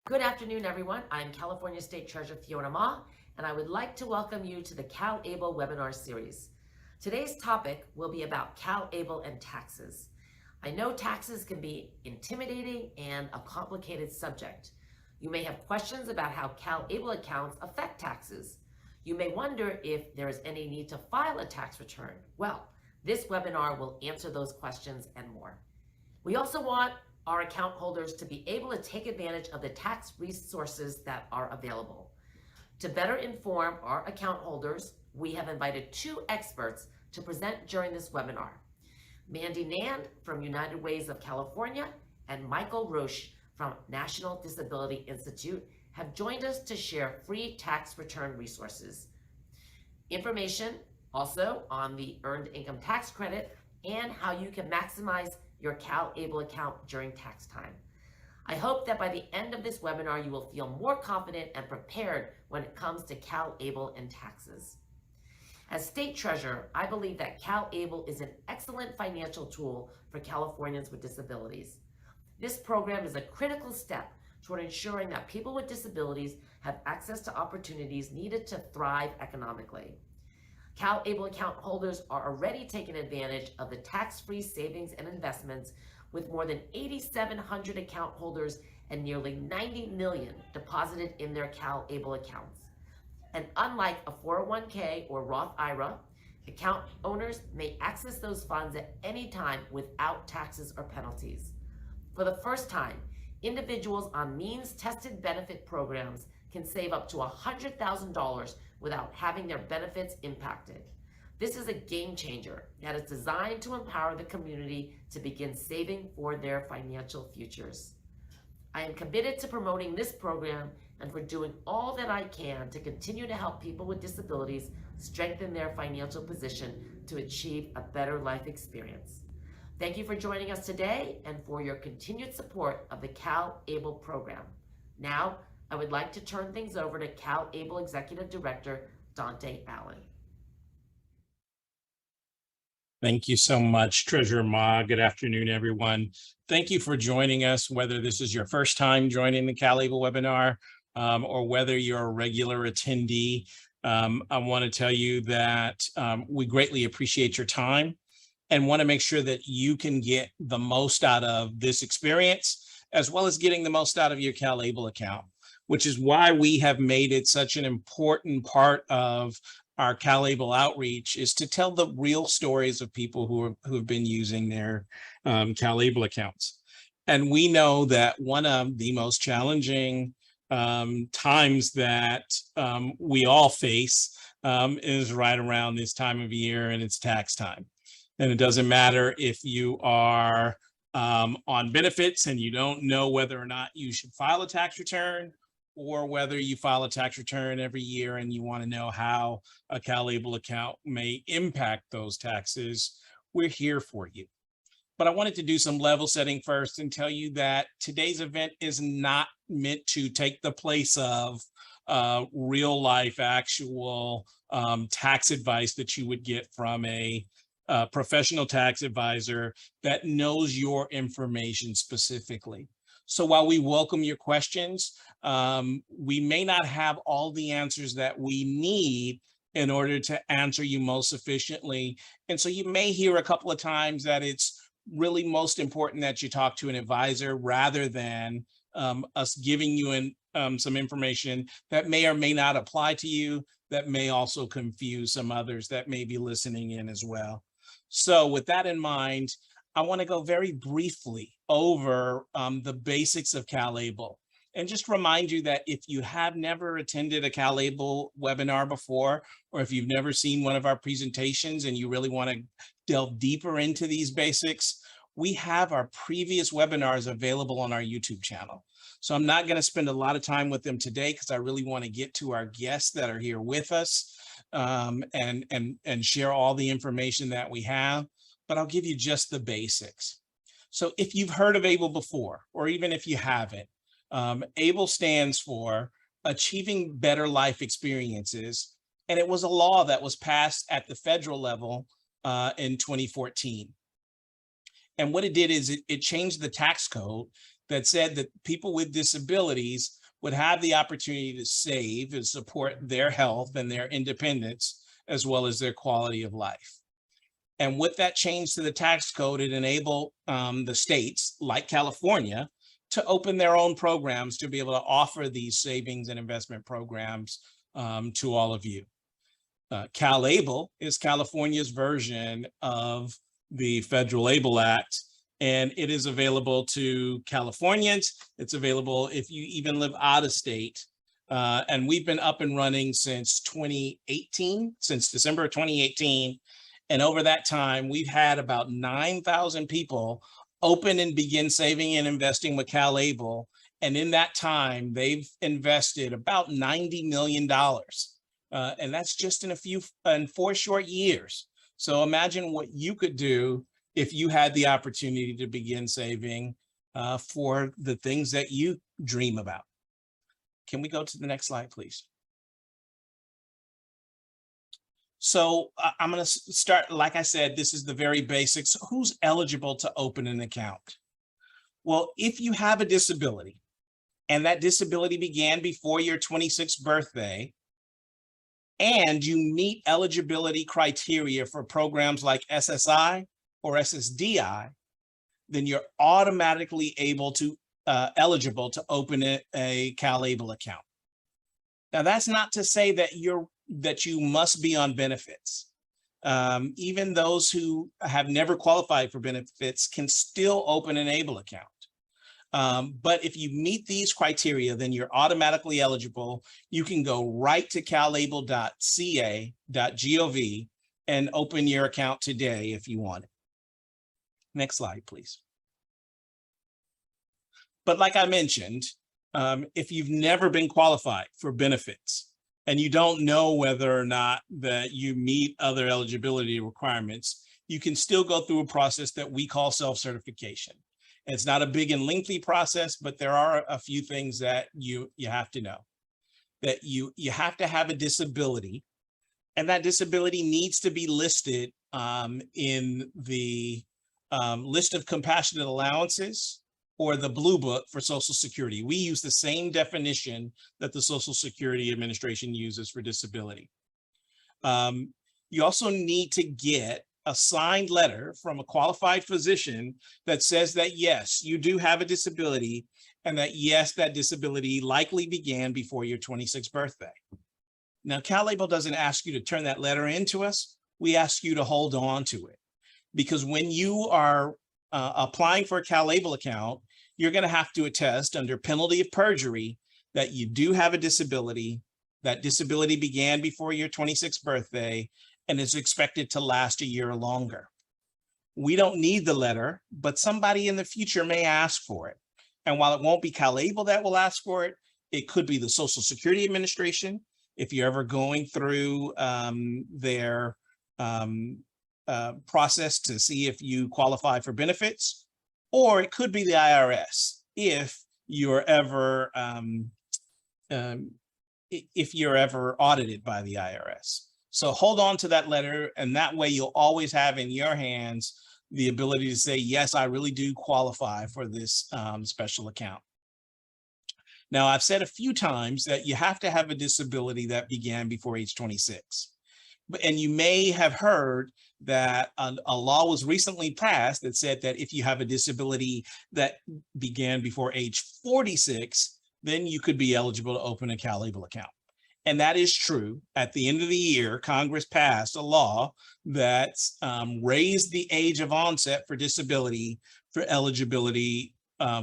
Good afternoon, everyone. I'm California State Treasurer Fiona Ma, and I would like to welcome you to the CalABLE webinar series. Today's topic will be about CalABLE and taxes. I know taxes can be intimidating and a complicated subject. You may have questions about how CalABLE accounts affect taxes. You may wonder if there is any need to file a tax return. Well, this webinar will answer those questions and more. We also want our account holders to be able to take advantage of the tax resources that are available. To better inform our account holders, we have invited two experts to present during this webinar. Mandy Nand from United Ways of California and Michael Roche from National Disability Institute have joined us to share free tax return resources. Information also on the Earned Income Tax Credit and how you can maximize your CalABLE account during tax time. I hope that by the end of this webinar, you will feel more confident and prepared when it comes to CalABLE and taxes. As State Treasurer, I believe that CalABLE is an excellent financial tool for Californians with disabilities. This program is a critical step toward ensuring that people with disabilities have access to opportunities needed to thrive economically. CalABLE account holders are already taking advantage of the tax-free savings and investments with more than 8,700 account holders and nearly 90 million deposited in their CalABLE accounts. And unlike a 401k or Roth IRA, account owners may access those funds at any time without taxes or penalties. For the first time, individuals on means-tested benefit programs can save up to $100,000 without having their benefits impacted. This is a game changer that is designed to empower the community to begin saving for their financial futures. I am committed to promoting this program and for doing all that I can to continue to help people with disabilities strengthen their financial position to achieve a better life experience. Thank you for joining us today and for your continued support of the CalABLE program. Now, I would like to turn things over to CalABLE Executive Director, Dante Allen. Thank you so much, Treasurer Ma. Good afternoon, everyone. Thank you for joining us, whether this is your first time joining the CalABLE webinar or whether you're a regular attendee. I want to tell you that we greatly appreciate your time and want to make sure that you can get the most out of this experience, as well as getting the most out of your CalABLE account, which is why we have made it such an important part of our CalABLE outreach, is to tell the real stories of people who have been using their CalABLE accounts. And we know that one of the most challenging times that we all face is right around this time of year, and it's tax time. And it doesn't matter if you are on benefits and you don't know whether or not you should file a tax return, or whether you file a tax return every year and you want to know how a CalABLE account may impact those taxes. We're here for you. But I wanted to do some level setting first and tell you that today's event is not meant to take the place of real life, actual tax advice that you would get from a professional tax advisor that knows your information specifically. So while we welcome your questions, we may not have all the answers that we need in order to answer you most efficiently. And so you may hear a couple of times that it's really most important that you talk to an advisor rather than us giving you some information that may or may not apply to you, that may also confuse some others that may be listening in as well. So with that in mind, I want to go very briefly over the basics of CalABLE and just remind you that if you have never attended a CalABLE webinar before, or if you've never seen one of our presentations and you really want to delve deeper into these basics, we have our previous webinars available on our YouTube channel. So I'm not going to spend a lot of time with them today because I really want to get to our guests that are here with us and share all the information that we have. But I'll give you just the basics. So if you've heard of ABLE before, or even if you haven't, ABLE stands for Achieving Better Life Experiences, and it was a law that was passed at the federal level in 2014. And what it did is it changed the tax code that said that people with disabilities would have the opportunity to save and support their health and their independence, as well as their quality of life. And with that change to the tax code, it enabled the states like California to open their own programs to be able to offer these savings and investment programs to all of you. CalABLE is California's version of the Federal ABLE Act, and it is available to Californians. It's available if you even live out of state. And we've been up and running since 2018, since December of 2018. And over that time, we've had about 9,000 people open and begin saving and investing with CalABLE. And in that time, they've invested about $90 million. And that's just in 4 short years. So imagine what you could do if you had the opportunity to begin saving for the things that you dream about. Can we go to the next slide, please? So I'm going to start, like I said, this is the very basics. Who's eligible to open an account? Well, if you have a disability and that disability began before your 26th birthday, and you meet eligibility criteria for programs like SSI or SSDI, then you're automatically eligible to open a CalABLE account. Now, that's not to say that you must be on benefits. Even those who have never qualified for benefits can still open an ABLE account. But if you meet these criteria, then you're automatically eligible. You can go right to calable.ca.gov and open your account today if you want it. Next slide, please. But like I mentioned, if you've never been qualified for benefits and you don't know whether or not that you meet other eligibility requirements, you can still go through a process that we call self-certification. It's not a big and lengthy process, but there are a few things that you have to know. That you have to have a disability, and that disability needs to be listed in the list of compassionate allowances or the Blue Book for Social Security. We use the same definition that the Social Security Administration uses for disability. You also need to get a signed letter from a qualified physician that says that, yes, you do have a disability, and that, yes, that disability likely began before your 26th birthday. Now, CalABLE doesn't ask you to turn that letter in to us. We ask you to hold on to it, because when you are applying for a CalABLE account, you're going to have to attest under penalty of perjury that you do have a disability, that disability began before your 26th birthday, and is expected to last a year or longer. We don't need the letter, but somebody in the future may ask for it. And while it won't be CalABLE that will ask for it, it could be the Social Security Administration, if you're ever going through their process to see if you qualify for benefits, or it could be the IRS if you're ever audited by the IRS. So hold on to that letter, and that way you'll always have in your hands the ability to say, yes, I really do qualify for this special account. Now, I've said a few times that you have to have a disability that began before age 26. And you may have heard that a law was recently passed that said that if you have a disability that began before age 46, then you could be eligible to open a CalABLE account. And that is true. At the end of the year, Congress passed a law that raised the age of onset for disability for eligibility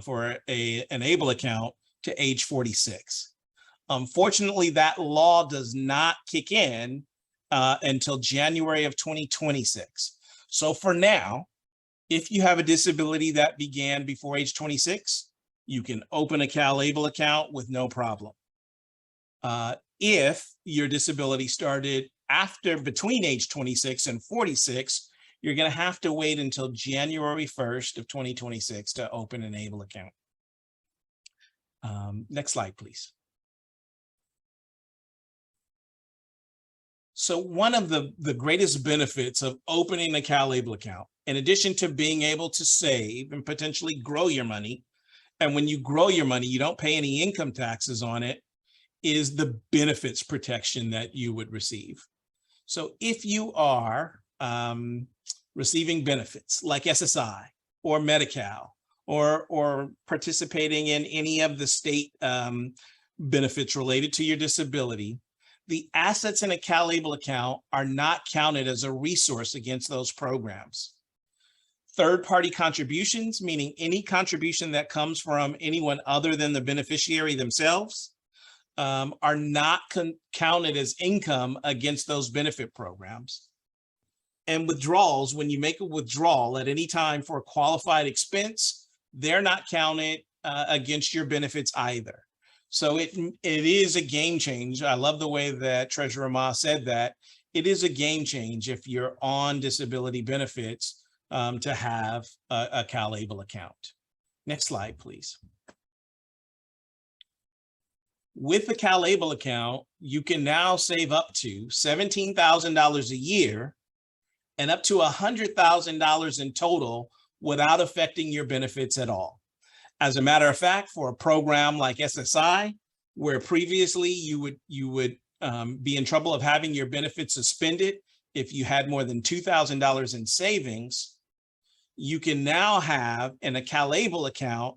for an ABLE account to age 46. Unfortunately, that law does not kick in until January of 2026. So for now, if you have a disability that began before age 26, you can open a CalABLE account with no problem. If your disability started between age 26 and 46, you're going to have to wait until January 1st of 2026 to open an ABLE account. Next slide, please. So one of the greatest benefits of opening a CalABLE account, in addition to being able to save and potentially grow your money, and when you grow your money, you don't pay any income taxes on it, is the benefits protection that you would receive. So if you are receiving benefits like SSI or Medi-Cal, or participating in any of the state benefits related to your disability, the assets in a CalABLE account are not counted as a resource against those programs. Third-party contributions, meaning any contribution that comes from anyone other than the beneficiary themselves, are not counted as income against those benefit programs. And withdrawals, when you make a withdrawal at any time for a qualified expense, they're not counted against your benefits either. So it is a game change. I love the way that Treasurer Ma said that. It is a game change if you're on disability benefits to have a CalABLE account. Next slide, please. With the CalABLE account, you can now save up to $17,000 a year and up to $100,000 in total without affecting your benefits at all. As a matter of fact, for a program like SSI, where previously you would be in trouble of having your benefits suspended if you had more than $2,000 in savings, you can now have in a CalABLE account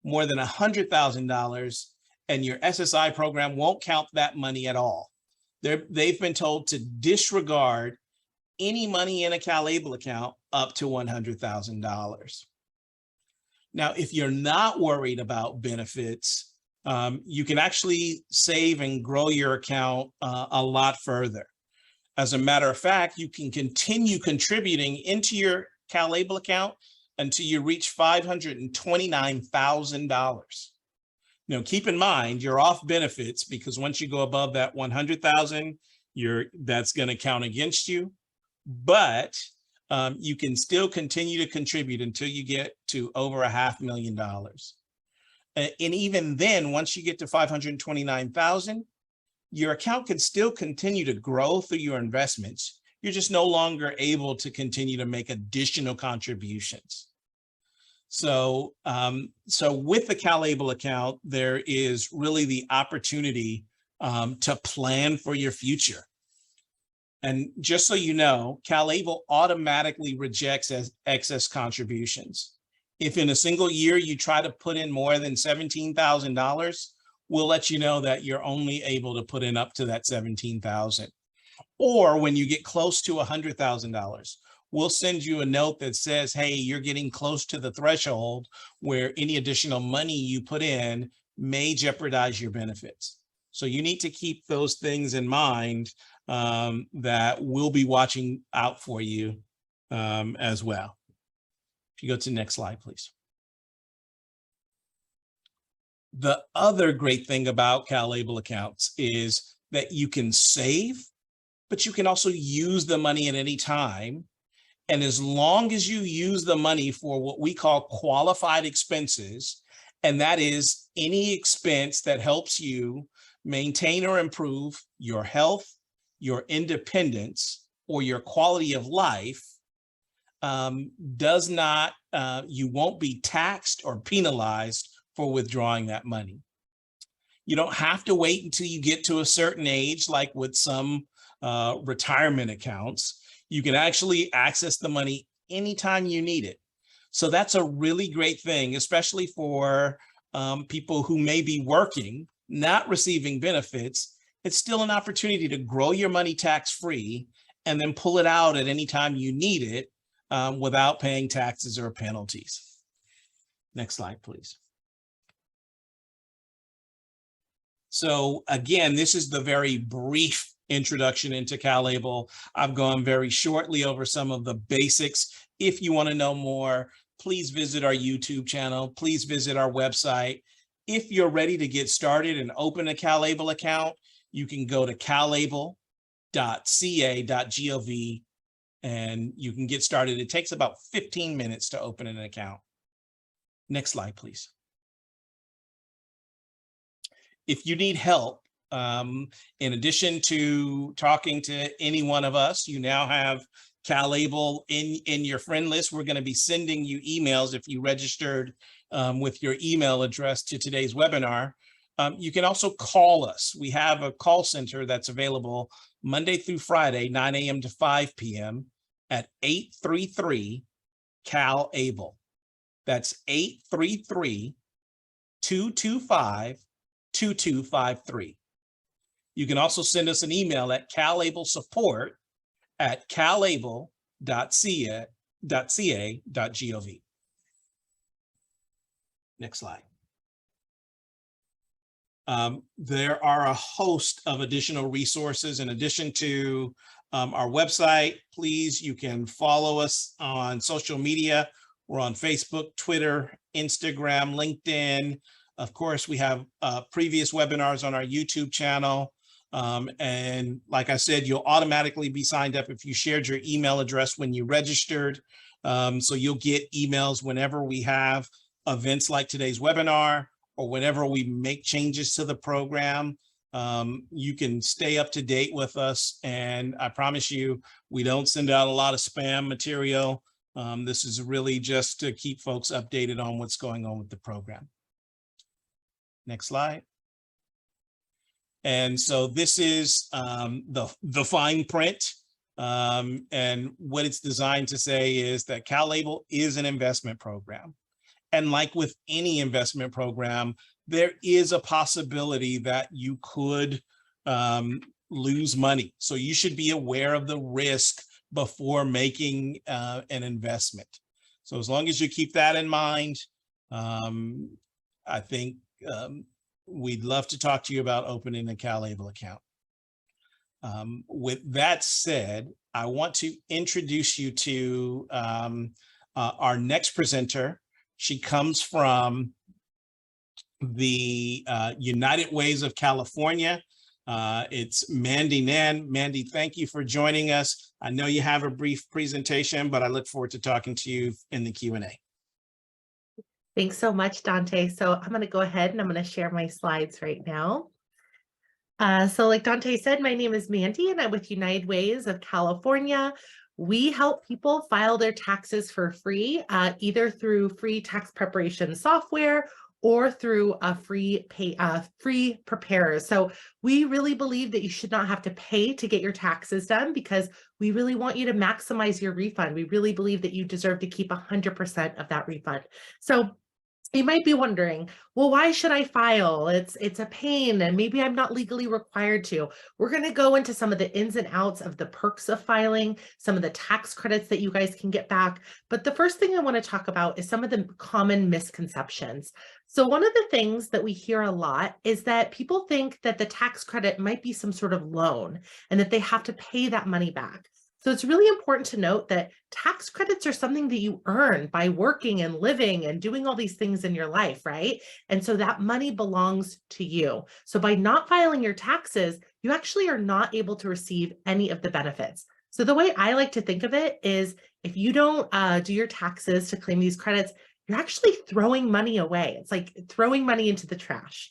more than $100,000, and your SSI program won't count that money at all. They've been told to disregard any money in a CalABLE account up to $100,000. Now, if you're not worried about benefits, you can actually save and grow your account a lot further. As a matter of fact, you can continue contributing into your CalABLE account until you reach $529,000. Now, keep in mind, you're off benefits because once you go above that 100,000, that's going to count against you. But you can still continue to contribute until you get to over $500,000. And even then, once you get to 529,000, your account can still continue to grow through your investments. You're just no longer able to continue to make additional contributions. So, with the CalABLE account, there is really the opportunity to plan for your future. And just so you know, CalABLE automatically rejects excess contributions. If in a single year you try to put in more than $17,000, we'll let you know that you're only able to put in up to that $17,000. Or when you get close to $100,000, we'll send you a note that says, hey, you're getting close to the threshold where any additional money you put in may jeopardize your benefits. So you need to keep those things in mind that we'll be watching out for you as well. If you go to the next slide, please. The other great thing about CalABLE accounts is that you can save, but you can also use the money at any time. And as long as you use the money for what we call qualified expenses, and that is any expense that helps you maintain or improve your health, your independence, or your quality of life, you won't be taxed or penalized for withdrawing that money. You don't have to wait until you get to a certain age, like with some retirement accounts. You can actually access the money anytime you need it. So that's a really great thing, especially for people who may be working, not receiving benefits. It's still an opportunity to grow your money tax-free and then pull it out at any time you need it without paying taxes or penalties. Next slide, please. So again, this is the very brief introduction into CalABLE. I've gone very shortly over some of the basics. If you want to know more, please visit our YouTube channel. Please visit our website. If you're ready to get started and open a CalABLE account, you can go to calable.ca.gov and you can get started. It takes about 15 minutes to open an account. Next slide, please. If you need help, in addition to talking to any one of us, you now have CalABLE in your friend list. We're going to be sending you emails if you registered with your email address to today's webinar. You can also call us. We have a call center that's available Monday through Friday, 9 a.m. to 5 p.m. at 833-CalABLE. That's 833-225-2253. You can also send us an email at calable.ca.gov. Next slide. There are a host of additional resources in addition to our website. Please, you can follow us on social media. We're on Facebook, Twitter, Instagram, LinkedIn. Of course, we have previous webinars on our YouTube channel. And like I said, you'll automatically be signed up if you shared your email address when you registered. So you'll get emails whenever we have events like today's webinar, or whenever we make changes to the program. You can stay up to date with us. And I promise you, we don't send out a lot of spam material. This is really just to keep folks updated on what's going on with the program. Next slide. And so this is the fine print. And what it's designed to say is that CalABLE is an investment program. And like with any investment program, there is a possibility that you could lose money. So you should be aware of the risk before making an investment. So as long as you keep that in mind, I think we'd love to talk to you about opening a CalABLE account. With that said, I want to introduce you to our next presenter. She comes from the United Ways of California. It's Mandy Nan. Mandy, thank you for joining us. I know you have a brief presentation, but I look forward to talking to you in the Q&A. Thanks so much, Dante. So I'm going to go ahead and I'm going to share my slides right now. So like Dante said, my name is Mandy and I'm with United Ways of California. We help people file their taxes for free, either through free tax preparation software or through a free preparer. So we really believe that you should not have to pay to get your taxes done because we really want you to maximize your refund. We really believe that you deserve to keep 100% of that refund. So you might be wondering, well, why should I file? It's a pain and maybe I'm not legally required to. We're going to go into some of the ins and outs of the perks of filing, some of the tax credits that you guys can get back. But the first thing I want to talk about is some of the common misconceptions. So one of the things that we hear a lot is that people think that the tax credit might be some sort of loan and that they have to pay that money back. So it's really important to note that tax credits are something that you earn by working and living and doing all these things in your life, right? And so that money belongs to you. So by not filing your taxes, you actually are not able to receive any of the benefits. So the way I like to think of it is if you don't do your taxes to claim these credits, you're actually throwing money away. It's like throwing money into the trash.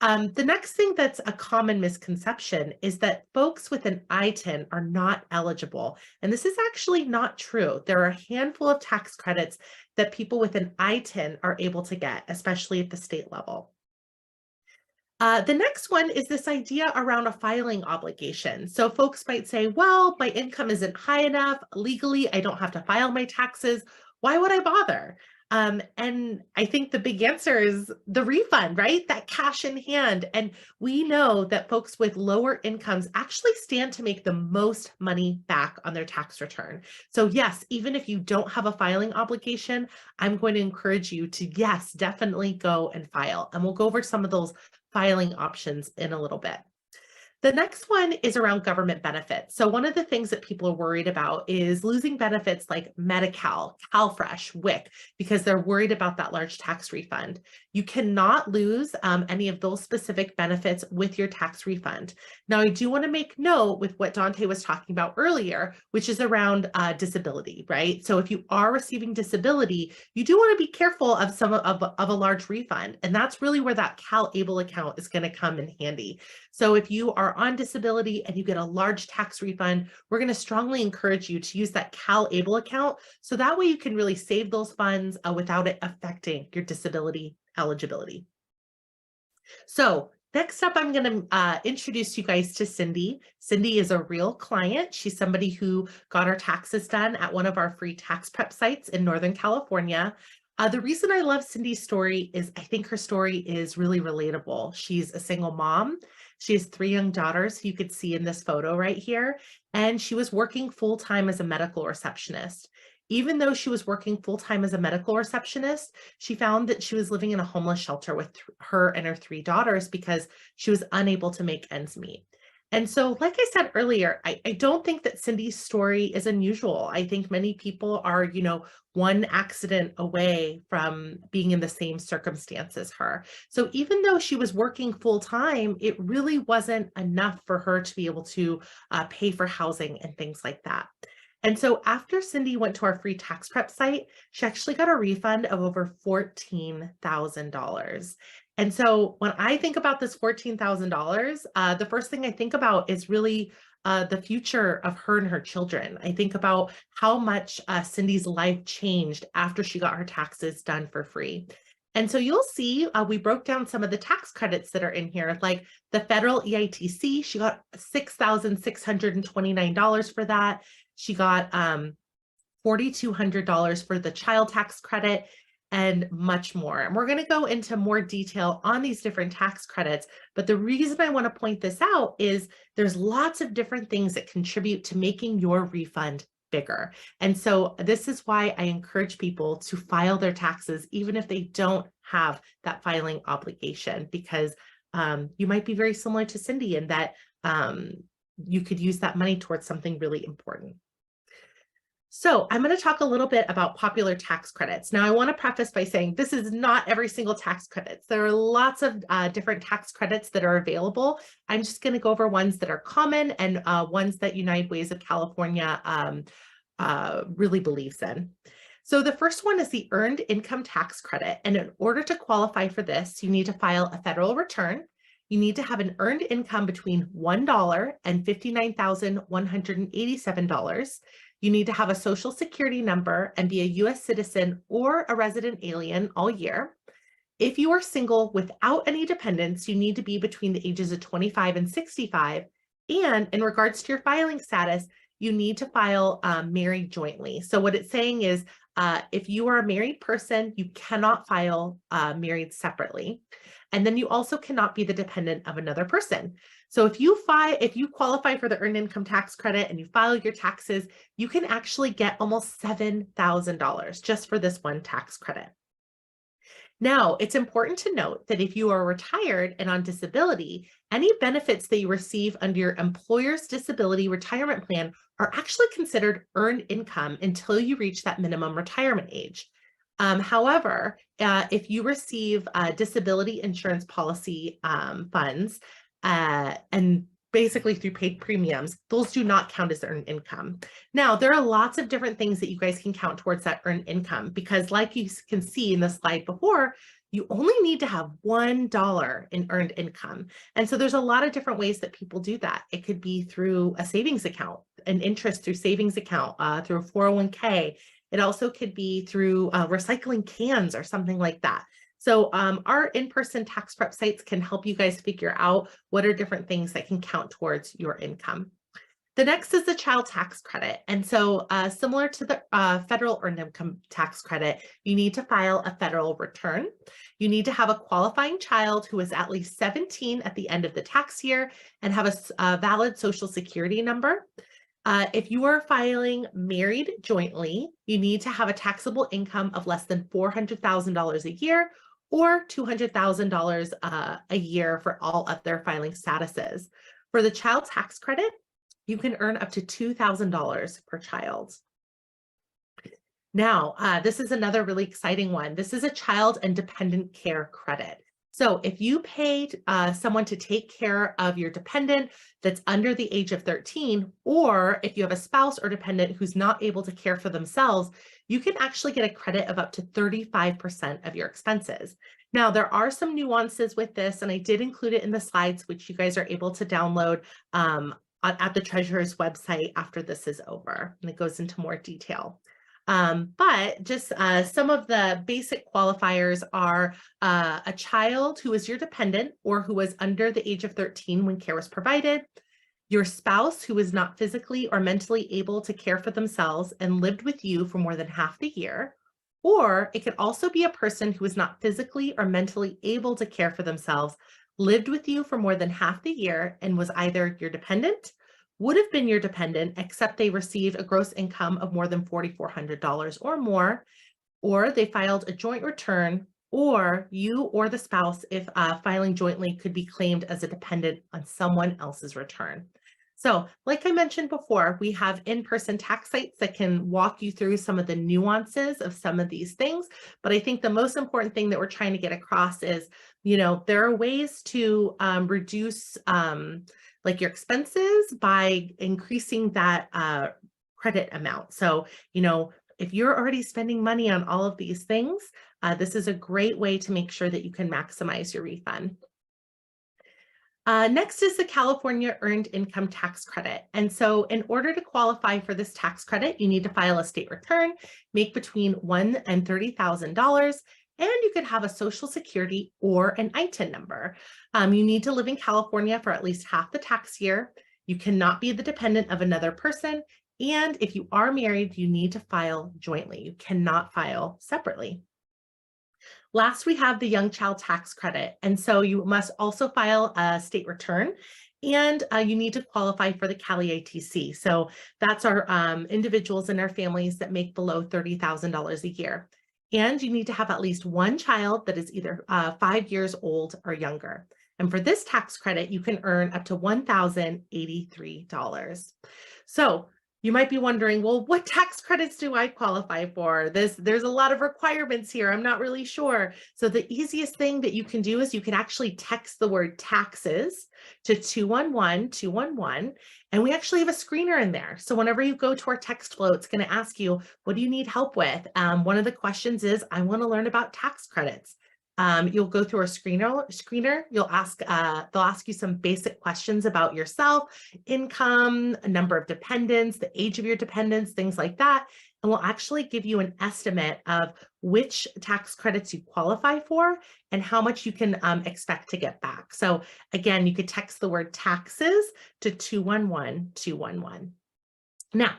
The next thing that's a common misconception is that folks with an ITIN are not eligible. And this is actually not true. There are a handful of tax credits that people with an ITIN are able to get, especially at the state level. The next one is this idea around a filing obligation. So folks might say, well, my income isn't high enough. Legally, I don't have to file my taxes. Why would I bother? And I think the big answer is the refund, right? That cash in hand. And we know that folks with lower incomes actually stand to make the most money back on their tax return. So yes, even if you don't have a filing obligation, I'm going to encourage you to, yes, definitely go and file. And we'll go over some of those filing options in a little bit. The next one is around government benefits. So one of the things that people are worried about is losing benefits like Medi-Cal, CalFresh, WIC, because they're worried about that large tax refund. You cannot lose any of those specific benefits with your tax refund. Now, I do want to make note with what Dante was talking about earlier, which is around disability, right? So if you are receiving disability, you do want to be careful of some of a large refund. And that's really where that CalABLE account is going to come in handy. So if you are on disability and you get a large tax refund, we're going to strongly encourage you to use that CalABLE account. So that way you can really save those funds without it affecting your disability eligibility. So next up, I'm going to introduce you guys to Cindy. Cindy is a real client. She's somebody who got her taxes done at one of our free tax prep sites in Northern California. The reason I love Cindy's story is I think her story is really relatable. She's a single mom. She has 3 young daughters, who you could see in this photo right here, and she was working full-time as a medical receptionist. Even though she was working full-time as a medical receptionist, she found that she was living in a homeless shelter with her and her 3 daughters because she was unable to make ends meet. And so, like I said earlier, I don't think that Cindy's story is unusual. I think many people are, one accident away from being in the same circumstance as her. So even though she was working full-time, it really wasn't enough for her to be able to pay for housing and things like that. And so after Cindy went to our free tax prep site, she actually got a refund of over $14,000. And so when I think about this $14,000, the first thing I think about is really the future of her and her children. I think about how much Cindy's life changed after she got her taxes done for free. And so you'll see we broke down some of the tax credits that are in here, like the federal EITC. She got $6,629 for that. She got $4,200 for the child tax credit and much more. And we're going to go into more detail on these different tax credits. But the reason I want to point this out is there's lots of different things that contribute to making your refund bigger. And so this is why I encourage people to file their taxes, even if they don't have that filing obligation, because you might be very similar to Cindy in that you could use that money towards something really important. So I'm going to talk a little bit about popular tax credits. Now, I want to preface by saying this is not every single tax credits. There are lots of different tax credits that are available. I'm just going to go over ones that are common and ones that United Ways of California really believes in. So the first one is the Earned Income Tax Credit. And in order to qualify for this, you need to file a federal return. You need to have an earned income between $1 and $59,187. You need to have a social security number and be a U.S. citizen or a resident alien all year. If you are single without any dependents, you need to be between the ages of 25 and 65. And in regards to your filing status, you need to file married jointly. So what it's saying is if you are a married person, you cannot file married separately. And then you also cannot be the dependent of another person. So if you qualify for the Earned Income Tax Credit and you file your taxes, you can actually get almost $7,000 just for this one tax credit. Now, it's important to note that if you are retired and on disability, any benefits that you receive under your employer's disability retirement plan are actually considered earned income until you reach that minimum retirement age. However, if you receive disability insurance policy funds and basically through paid premiums, those do not count as earned income. Now, there are lots of different things that you guys can count towards that earned income because like you can see in the slide before, you only need to have $1 in earned income. And so there's a lot of different ways that people do that. It could be through a savings account, an interest through savings account, through a 401k. It also could be through recycling cans or something like that. So our in-person tax prep sites can help you guys figure out what are different things that can count towards your income. The next is the child tax credit. And so similar to the federal earned income tax credit, you need to file a federal return. You need to have a qualifying child who is at least 17 at the end of the tax year and have a valid social security number. If you are filing married jointly, you need to have a taxable income of less than $400,000 a year or $200,000 a year for all of their filing statuses. For the child tax credit, you can earn up to $2,000 per child. Now, this is another really exciting one. This is a child and dependent care credit. So if you paid someone to take care of your dependent that's under the age of 13, or if you have a spouse or dependent who's not able to care for themselves, you can actually get a credit of up to 35% of your expenses. Now, there are some nuances with this, and I did include it in the slides, which you guys are able to download at the treasurer's website after this is over, and it goes into more detail. But just some of the basic qualifiers are a child who is your dependent or who was under the age of 13 when care was provided, your spouse who is not physically or mentally able to care for themselves and lived with you for more than half the year, or it could also be a person who is not physically or mentally able to care for themselves, lived with you for more than half the year, and was either your dependent, would have been your dependent, except they received a gross income of more than $4,400 or more, or they filed a joint return, or you or the spouse, if filing jointly, could be claimed as a dependent on someone else's return. So like I mentioned before, we have in-person tax sites that can walk you through some of the nuances of some of these things. But I think the most important thing that we're trying to get across is, there are ways to reduce like your expenses by increasing that credit amount. So, if you're already spending money on all of these things, this is a great way to make sure that you can maximize your refund. Next is the California Earned Income Tax Credit. And so in order to qualify for this tax credit, you need to file a state return, make between $1,000 and $30,000, and you could have a Social Security or an ITIN number. You need to live in California for at least half the tax year. You cannot be the dependent of another person. And if you are married, you need to file jointly. You cannot file separately. Last, we have the Young Child Tax Credit. And so you must also file a state return, and you need to qualify for the CalABLE. So that's our individuals and their families that make below $30,000 a year. And you need to have at least one child that is either 5 years old or younger. And for this tax credit, you can earn up to $1,083. So you might be wondering, well, what tax credits do I qualify for? There's a lot of requirements here. I'm not really sure. So the easiest thing that you can do is you can actually text the word taxes to 211-211. And we actually have a screener in there. So whenever you go to our text flow, it's going to ask you, what do you need help with? One of the questions is, I want to learn about tax credits. You'll go through a screener. You'll ask, they'll ask you some basic questions about yourself, income, a number of dependents, the age of your dependents, things like that. And we'll actually give you an estimate of which tax credits you qualify for and how much you can expect to get back. So again, you could text the word taxes to 211-211. Now,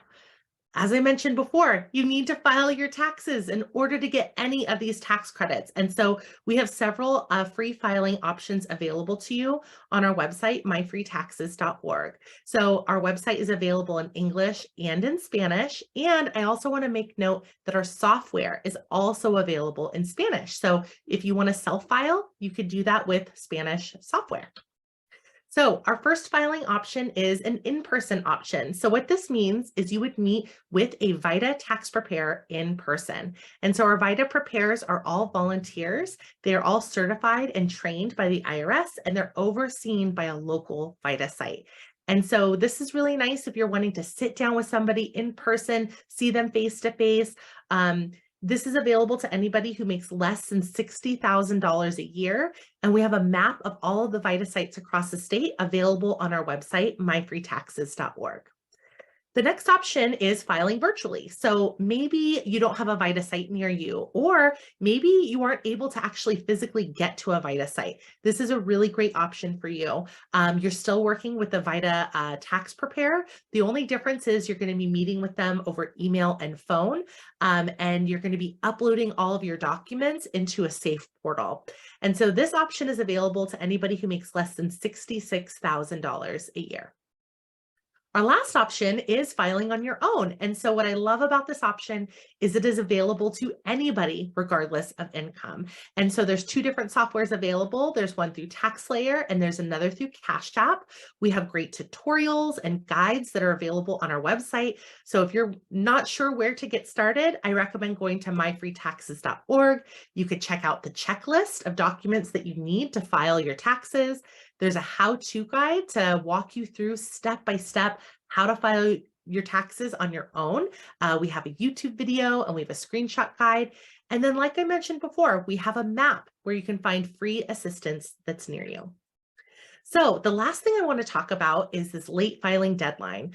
as I mentioned before, you need to file your taxes in order to get any of these tax credits. And so we have several free filing options available to you on our website, myfreetaxes.org. So our website is available in English and in Spanish. And I also want to make note that our software is also available in Spanish. So if you want to self-file, you could do that with Spanish software. So our first filing option is an in-person option. So what this means is you would meet with a VITA tax preparer in person. And so our VITA preparers are all volunteers. They are all certified and trained by the IRS, and they're overseen by a local VITA site. And so this is really nice if you're wanting to sit down with somebody in person, see them face to face. This is available to anybody who makes less than $60,000 a year. And we have a map of all of the VITA sites across the state available on our website, myfreetaxes.org. The next option is filing virtually. So maybe you don't have a VITA site near you, or maybe you aren't able to actually physically get to a VITA site. This is a really great option for you. You're still working with the VITA tax preparer. The only difference is you're going to be meeting with them over email and phone, and you're going to be uploading all of your documents into a safe portal. And so this option is available to anybody who makes less than $66,000 a year. Our last option is filing on your own. And so what I love about this option is it is available to anybody regardless of income. And so there's two different softwares available. There's one through TaxSlayer and there's another through Cash App. We have great tutorials and guides that are available on our website. So if you're not sure where to get started, I recommend going to myfreetaxes.org. You could check out the checklist of documents that you need to file your taxes. There's a how-to guide to walk you through step by step how to file your taxes on your own. We have a YouTube video and we have a screenshot guide. And then, like I mentioned before, we have a map where you can find free assistance that's near you. So the last thing I want to talk about is this late filing deadline.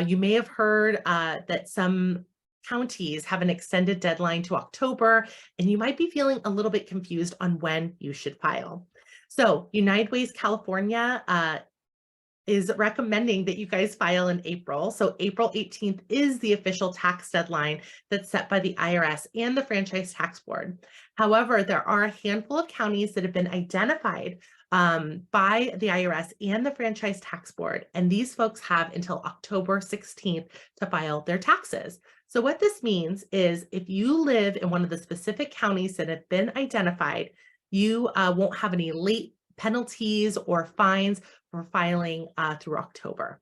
You may have heard that some counties have an extended deadline to October, and you might be feeling a little bit confused on when you should file. So United Ways California is recommending that you guys file in April. So April 18th is the official tax deadline that's set by the IRS and the Franchise Tax Board. However, there are a handful of counties that have been identified by the IRS and the Franchise Tax Board, and these folks have until October 16th to file their taxes. So what this means is if you live in one of the specific counties that have been identified, you won't have any late penalties or fines for filing through October.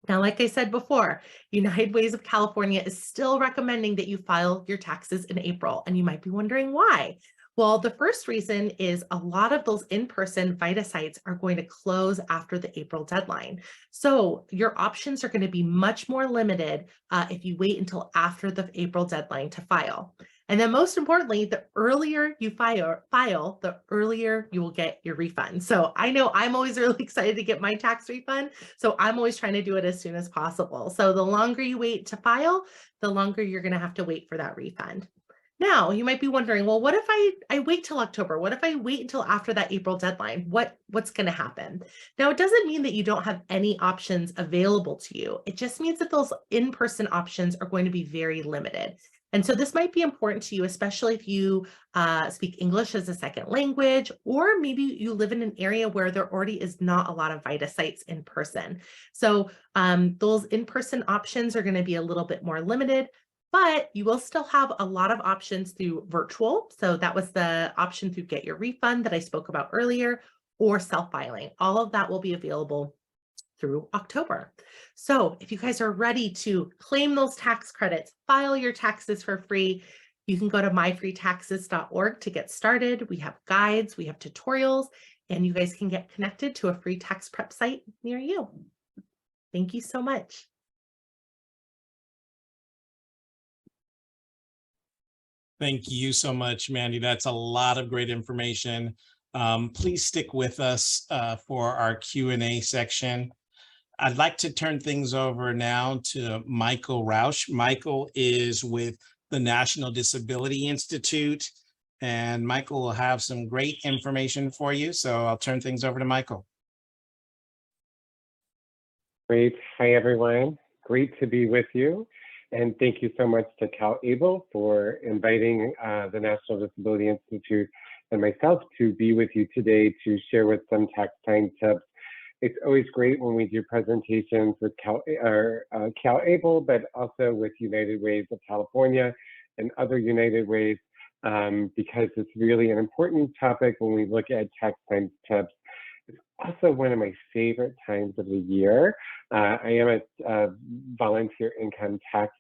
Now, like I said before, United Ways of California is still recommending that you file your taxes in April, and you might be wondering why. Well, the first reason is a lot of those in-person VITA sites are going to close after the April deadline. So your options are going to be much more limited if you wait until after the April deadline to file. And then most importantly, the earlier you file, the earlier you will get your refund. So I know I'm always really excited to get my tax refund. So I'm always trying to do it as soon as possible. So the longer you wait to file, the longer you're going to have to wait for that refund. Now, you might be wondering, well, what if I wait till October? What if I wait until after that April deadline? What's going to happen? Now, it doesn't mean that you don't have any options available to you. It just means that those in-person options are going to be very limited. And so this might be important to you, especially if you speak English as a second language, or maybe you live in an area where there already is not a lot of VITA sites in person. So those in-person options are going to be a little bit more limited, but you will still have a lot of options through virtual. So that was the option through Get Your Refund that I spoke about earlier, or self-filing. All of that will be available through October. So if you guys are ready to claim those tax credits, file your taxes for free, you can go to myfreetaxes.org to get started. We have guides, we have tutorials, and you guys can get connected to a free tax prep site near you. Thank you so much. Thank you so much, Mandy. That's a lot of great information. Please stick with us for our Q&A section. I'd like to turn things over now to Michael Rausch. Michael is with the National Disability Institute, and Michael will have some great information for you. So I'll turn things over to Michael. Great. Hi, everyone. Great to be with you. And thank you so much to CalABLE for inviting the National Disability Institute and myself to be with you today to share with some tax time tips. It's always great when we do presentations with CalABLE, but also with United Ways of California and other United Ways, because it's really an important topic when we look at tax time tips. It's also one of my favorite times of the year. I am a volunteer income tax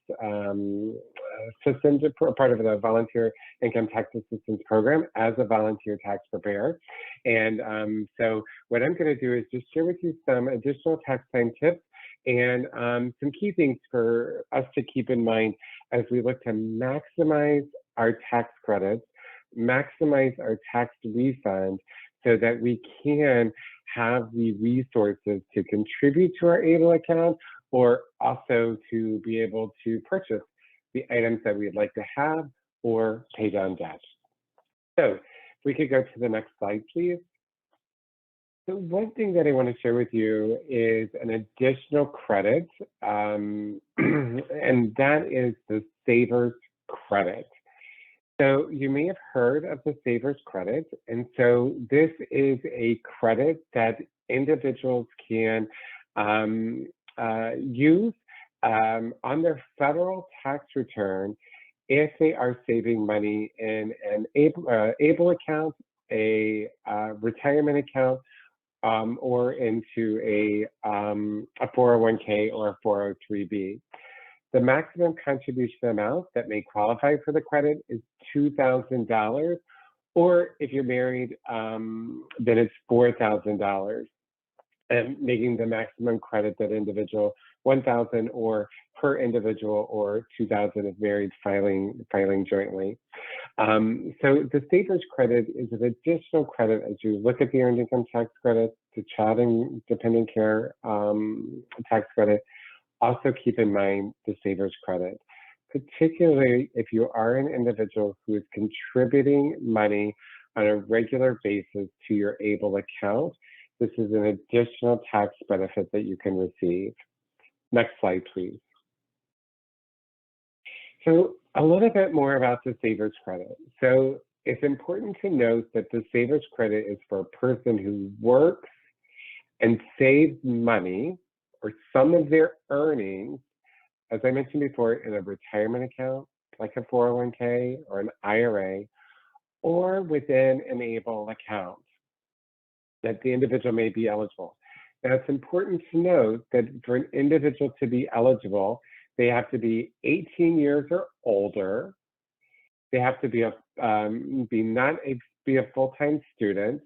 assistant, part of the volunteer income tax assistance program as a volunteer tax preparer. And so what I'm going to do is just share with you some additional tax time tips and some key things for us to keep in mind as we look to maximize our tax credits, maximize our tax refund, so that we can have the resources to contribute to our ABLE account, or also to be able to purchase the items that we'd like to have or pay down debt. So if we could go to the next slide, please. So one thing that I want to share with you is an additional credit, and that is the Savers Credit. So you may have heard of the Savers Credit, and so this is a credit that individuals can use on their federal tax return if they are saving money in an ABLE account, a retirement account, or into a 401k or a 403b. The maximum contribution amount that may qualify for the credit is $2,000, or if you're married, then it's $4,000, and making the maximum credit that individual $1,000 or per individual, or $2,000 if married filing jointly. So the Savers Credit is an additional credit as you look at the Earned Income Tax Credit, the Child and Dependent Care Tax Credit. Also keep in mind the Savers Credit, particularly if you are an individual who is contributing money on a regular basis to your ABLE account. This is an additional tax benefit that you can receive. Next slide, please. So a little bit more about the Savers Credit. So it's important to note that the Savers Credit is for a person who works and saves money or some of their earnings, as I mentioned before, in a retirement account, like a 401k or an IRA, or within an ABLE account that the individual may be eligible. Now, it's important to note that for an individual to be eligible, they have to be 18 years or older. They have to be a full-time student,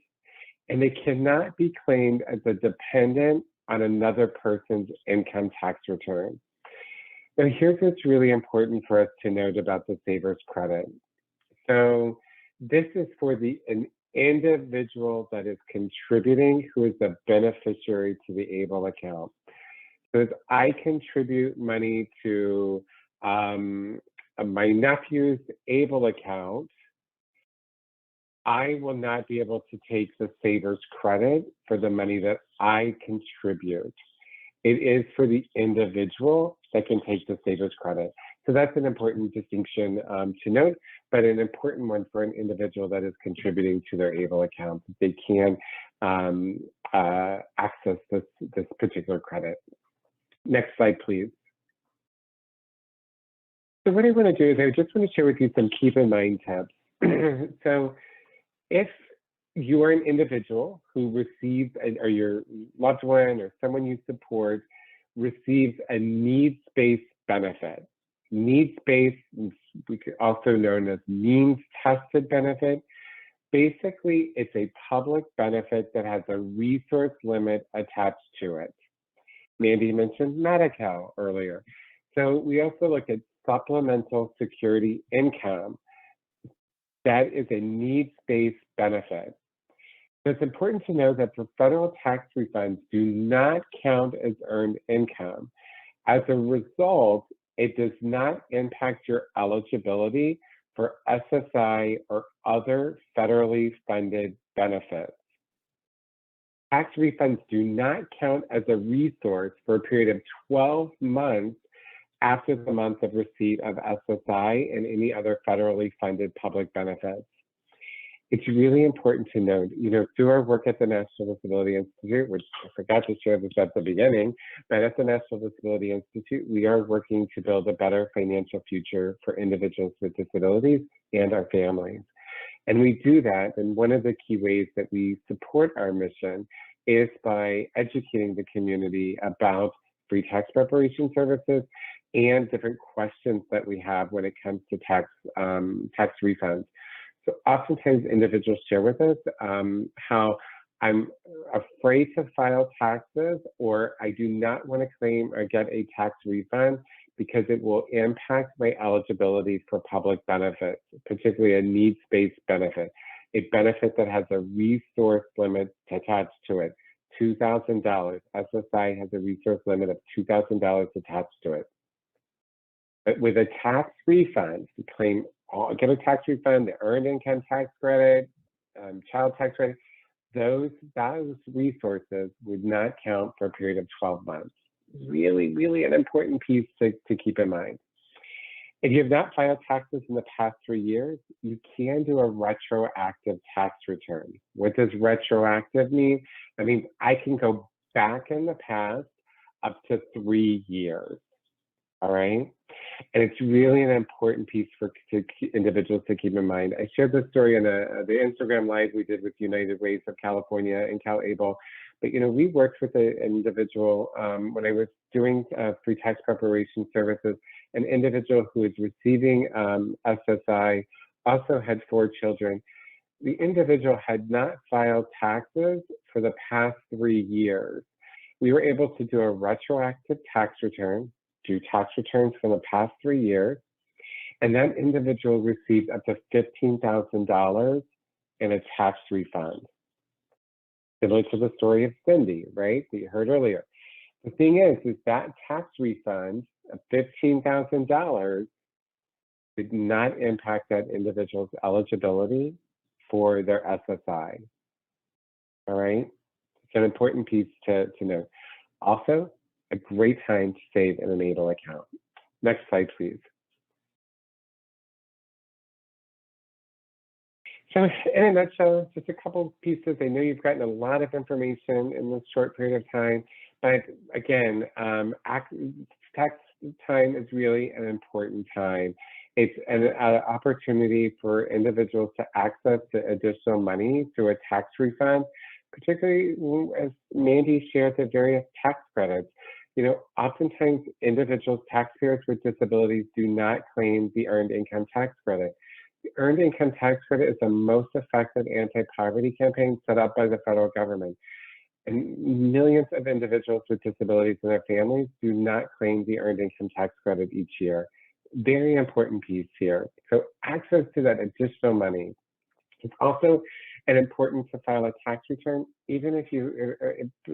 and they cannot be claimed as a dependent on another person's income tax return. Now, here's what's really important for us to note about the Savers Credit. So this is for an individual that is contributing who is the beneficiary to the ABLE account. So as I contribute money to my nephew's ABLE account, I will not be able to take the Savers Credit for the money that I contribute. It is for the individual that can take the Savers Credit. So that's an important distinction to note, but an important one for an individual that is contributing to their ABLE account. They can access this particular credit. Next slide, please. So what I want to do is I just want to share with you some keep in mind tips. So if you are an individual who receives, or your loved one or someone you support receives a needs-based benefit. Needs-based, also known as means-tested benefit. Basically, it's a public benefit that has a resource limit attached to it. Mandy mentioned Medi-Cal earlier. So we also look at supplemental security income. That is a needs-based benefit. So it's important to know that the federal tax refunds do not count as earned income. As a result, it does not impact your eligibility for SSI or other federally funded benefits. Tax refunds do not count as a resource for a period of 12 months after the month of receipt of SSI and any other federally funded public benefits. It's really important to note, through our work at the National Disability Institute, which I forgot to share this at the beginning, but at the National Disability Institute, we are working to build a better financial future for individuals with disabilities and our families. And we do that, and one of the key ways that we support our mission is by educating the community about free tax preparation services and different questions that we have when it comes to tax refunds. So oftentimes individuals share with us how I'm afraid to file taxes, or I do not want to claim or get a tax refund because it will impact my eligibility for public benefits, particularly a needs-based benefit, a benefit that has a resource limit attached to it, $2,000. SSI has a resource limit of $2,000 attached to it. But with a tax refund, you claim, get a tax refund, the Earned Income Tax Credit, Child Tax Credit, those resources would not count for a period of 12 months. Really, really an important piece to keep in mind. If you have not filed taxes in the past 3 years, you can do a retroactive tax return. What does retroactive mean? I mean, I can go back in the past. up to 3 years. All right. And it's really an important piece for individuals to keep in mind. I shared this story in the Instagram Live we did with United Ways of California and CalABLE. But, we worked with an individual when I was doing free tax preparation services, an individual who was receiving SSI, also had 4 children. The individual had not filed taxes for the past 3 years. We were able to do a retroactive tax return, do tax returns from the past 3 years, and that individual received up to $15,000 in a tax refund. Similar to the story of Cindy, right, that you heard earlier. The thing is that tax refund of $15,000 did not impact that individual's eligibility for their SSI. All right, it's an important piece to know. Also, a great time to save in an ABLE account. Next slide, please. So in a nutshell, just a couple pieces. I know you've gotten a lot of information in this short period of time, but again, tax time is really an important time. It's an opportunity for individuals to access the additional money through a tax refund, particularly as Mandy shared the various tax credits. Oftentimes individuals, taxpayers with disabilities do not claim the Earned Income Tax Credit. The Earned Income Tax Credit is the most effective anti-poverty campaign set up by the federal government. And millions of individuals with disabilities and their families do not claim the Earned Income Tax Credit each year. Very important piece here. So access to that additional money. It's also important to file a tax return, even if you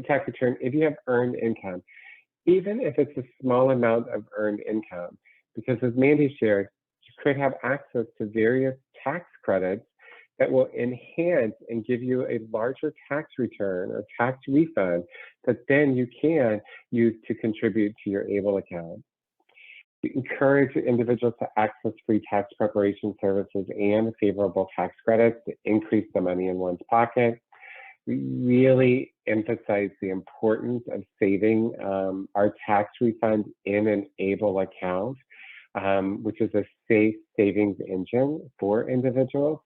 have earned income, even if it's a small amount of earned income, because as Mandy shared, you could have access to various tax credits that will enhance and give you a larger tax return or tax refund that then you can use to contribute to your ABLE account. We encourage individuals to access free tax preparation services and favorable tax credits to increase the money in one's pocket. We really emphasize the importance of saving our tax refund in an ABLE account, which is a safe savings engine for individuals.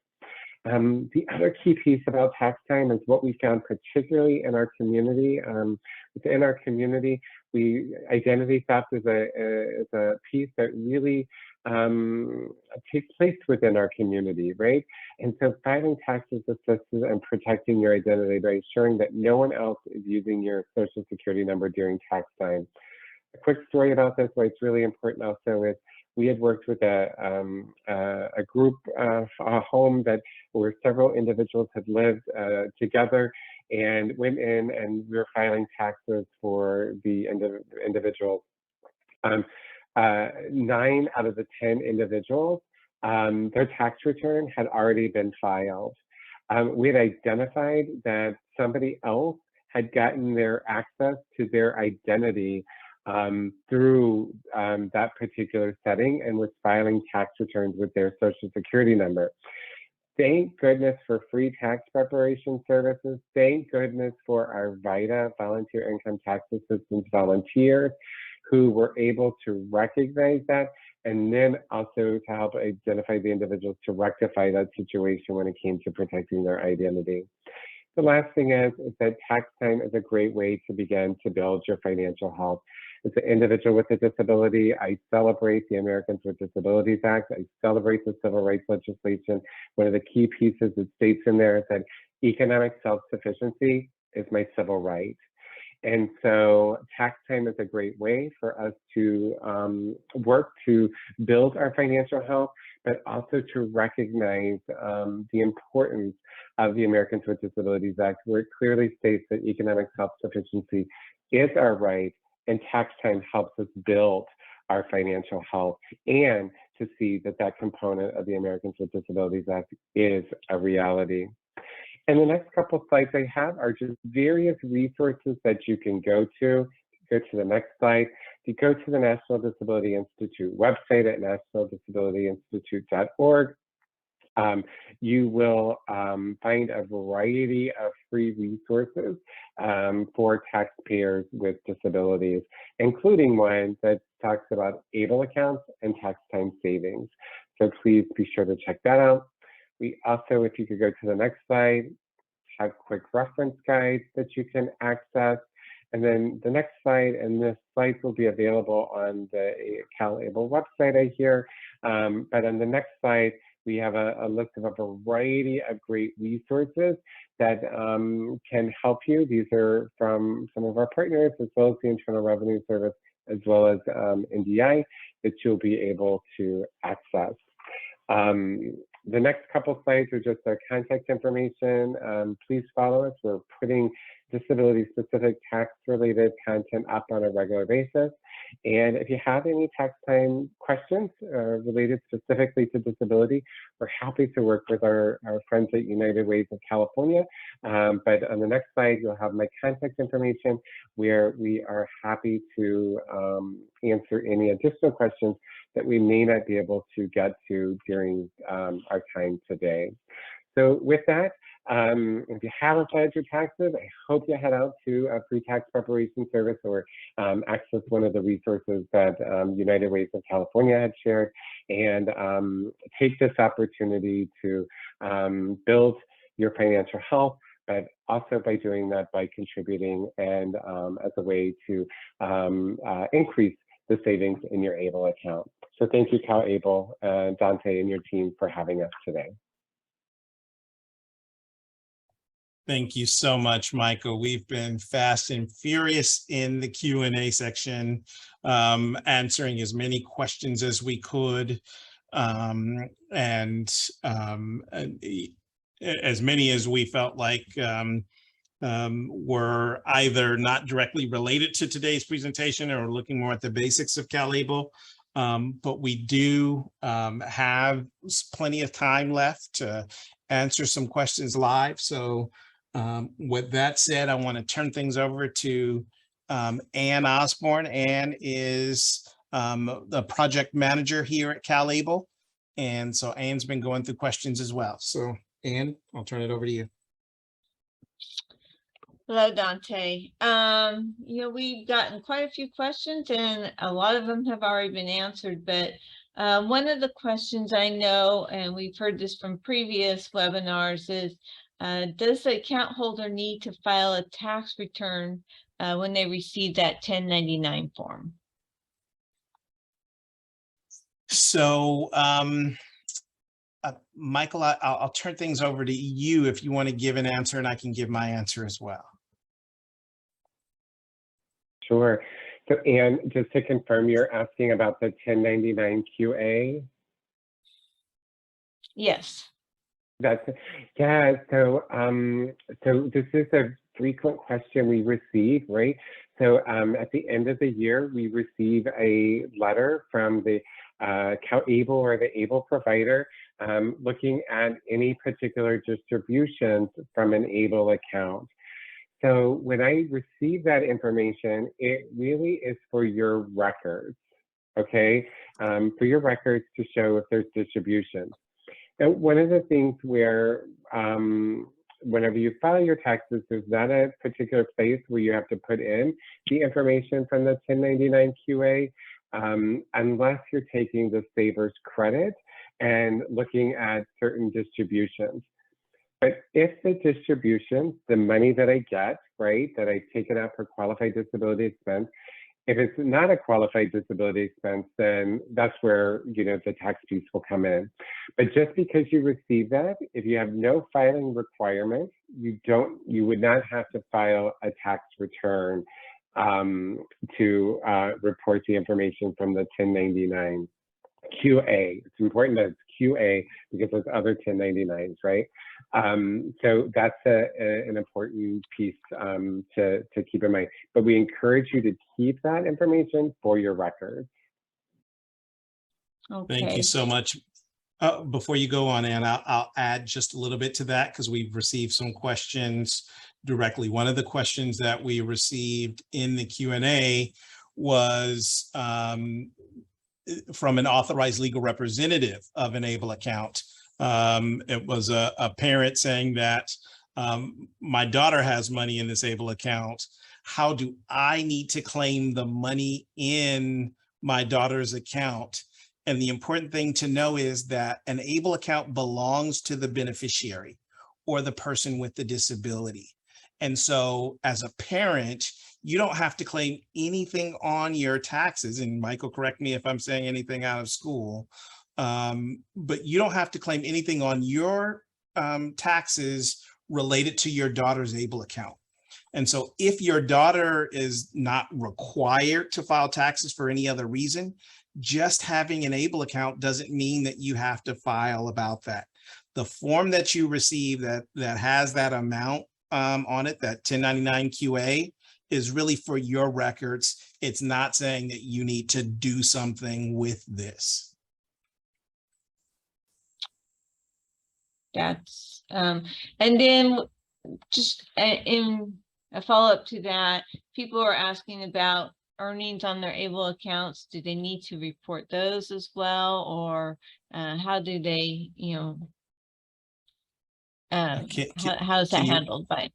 The other key piece about tax time is what we found, particularly in our community. Within our community, identity theft is a piece that really takes place within our community, right? And so filing taxes assists in protecting your identity by ensuring that no one else is using your Social Security number during tax time. A quick story about this, why it's really important also is we had worked with a group, a home where several individuals had lived together, and went in and we were filing taxes for the individuals. 9 out of the 10 individuals, their tax return had already been filed. We had identified that somebody else had gotten their access to their identity through that particular setting and was filing tax returns with their Social Security number. Thank goodness for free tax preparation services. Thank goodness for our VITA, Volunteer Income Tax Assistance volunteers, who were able to recognize that and then also to help identify the individuals to rectify that situation when it came to protecting their identity. The last thing is that tax time is a great way to begin to build your financial health. As an individual with a disability, I celebrate the Americans with Disabilities Act. I celebrate the civil rights legislation. One of the key pieces that states in there is that economic self-sufficiency is my civil right. And so tax time is a great way for us to work to build our financial health, but also to recognize the importance of the Americans with Disabilities Act, where it clearly states that economic self-sufficiency is our right, and tax time helps us build our financial health, and to see that that component of the Americans with Disabilities Act is a reality. And the next couple of slides I have are just various resources that you can go to. Go to the next slide. You go to the National Disability Institute website at nationaldisabilityinstitute.org. You will find a variety of free resources for taxpayers with disabilities, including one that talks about ABLE accounts and tax time savings. So please be sure to check that out. We also, if you could go to the next slide, have quick reference guides that you can access. And then the next slide, and this slide will be available on the CalABLE website, I hear. But on the next slide, we have a list of a variety of great resources that can help you. These are from some of our partners, as well as the Internal Revenue Service, as well as NDI, that you'll be able to access. The next couple slides are just our contact information. Please follow us. We're putting disability-specific tax-related content up on a regular basis. And if you have any tax time questions related specifically to disability, we're happy to work with our friends at United Ways of California. But on the next slide, you'll have my contact information, where we are happy to answer any additional questions that we may not be able to get to during our time today. So with that, if you haven't filed your taxes, I hope you head out to a pre-tax preparation service or access one of the resources that United Ways of California had shared, and take this opportunity to build your financial health, but also by doing that by contributing and as a way to increase the savings in your ABLE account. So thank you, CalABLE, Dante, and your team for having us today. Thank you so much, Michael. We've been fast and furious in the Q&A section, answering as many questions as we could, and as many as we felt like were either not directly related to today's presentation or looking more at the basics of CalABLE. But we do have plenty of time left to answer some questions live. So with that said, I want to turn things over to Ann Osborne. Ann is the project manager here at CalABLE. And so Ann's been going through questions as well. So Ann, I'll turn it over to you. Hello, Dante. We've gotten quite a few questions and a lot of them have already been answered, but one of the questions I know, and we've heard this from previous webinars, is does the account holder need to file a tax return when they receive that 1099 form? So, Michael, I'll turn things over to you if you want to give an answer, and I can give my answer as well. Sure. So, Ann, just to confirm, you're asking about the 1099 QA? Yes. Yeah. So this is a frequent question we receive, right? So at the end of the year, we receive a letter from the CalABLE or the ABLE provider looking at any particular distributions from an ABLE account. So when I receive that information, it really is for your records, okay? For your records to show if there's distributions. Now, one of the things where whenever you file your taxes, there's not a particular place where you have to put in the information from the 1099 QA unless you're taking the saver's credit and looking at certain distributions. But if the distribution, the money that I get, right, that I take it out for qualified disability expense, if it's not a qualified disability expense, then that's where, the tax piece will come in. But just because you receive that, if you have no filing requirement, you would not have to file a tax return to report the information from the 1099 QA. It's important that it's QA because there's other 1099s, right? So that's an important piece to keep in mind. But we encourage you to keep that information for your records. Okay. Thank you so much. Before you go on, Ann, I'll add just a little bit to that because we've received some questions directly. One of the questions that we received in the Q&A was from an authorized legal representative of an ABLE account It was a parent saying that my daughter has money in this ABLE account. How do I need to claim the money in my daughter's account? And the important thing to know is that an ABLE account belongs to the beneficiary or the person with the disability. And so as a parent, you don't have to claim anything on your taxes. And Michael, correct me if I'm saying anything out of school, but you don't have to claim anything on your taxes related to your daughter's ABLE account. And so if your daughter is not required to file taxes for any other reason, just having an ABLE account doesn't mean that you have to file about that. The form that you receive that has that amount on it, that 1099 QA, is really for your records. It's not saying that you need to do something with this. That's, and then just in a follow-up to that, people are asking about earnings on their ABLE accounts. Do they need to report those as well? Or how do they, you know, how is that handled by?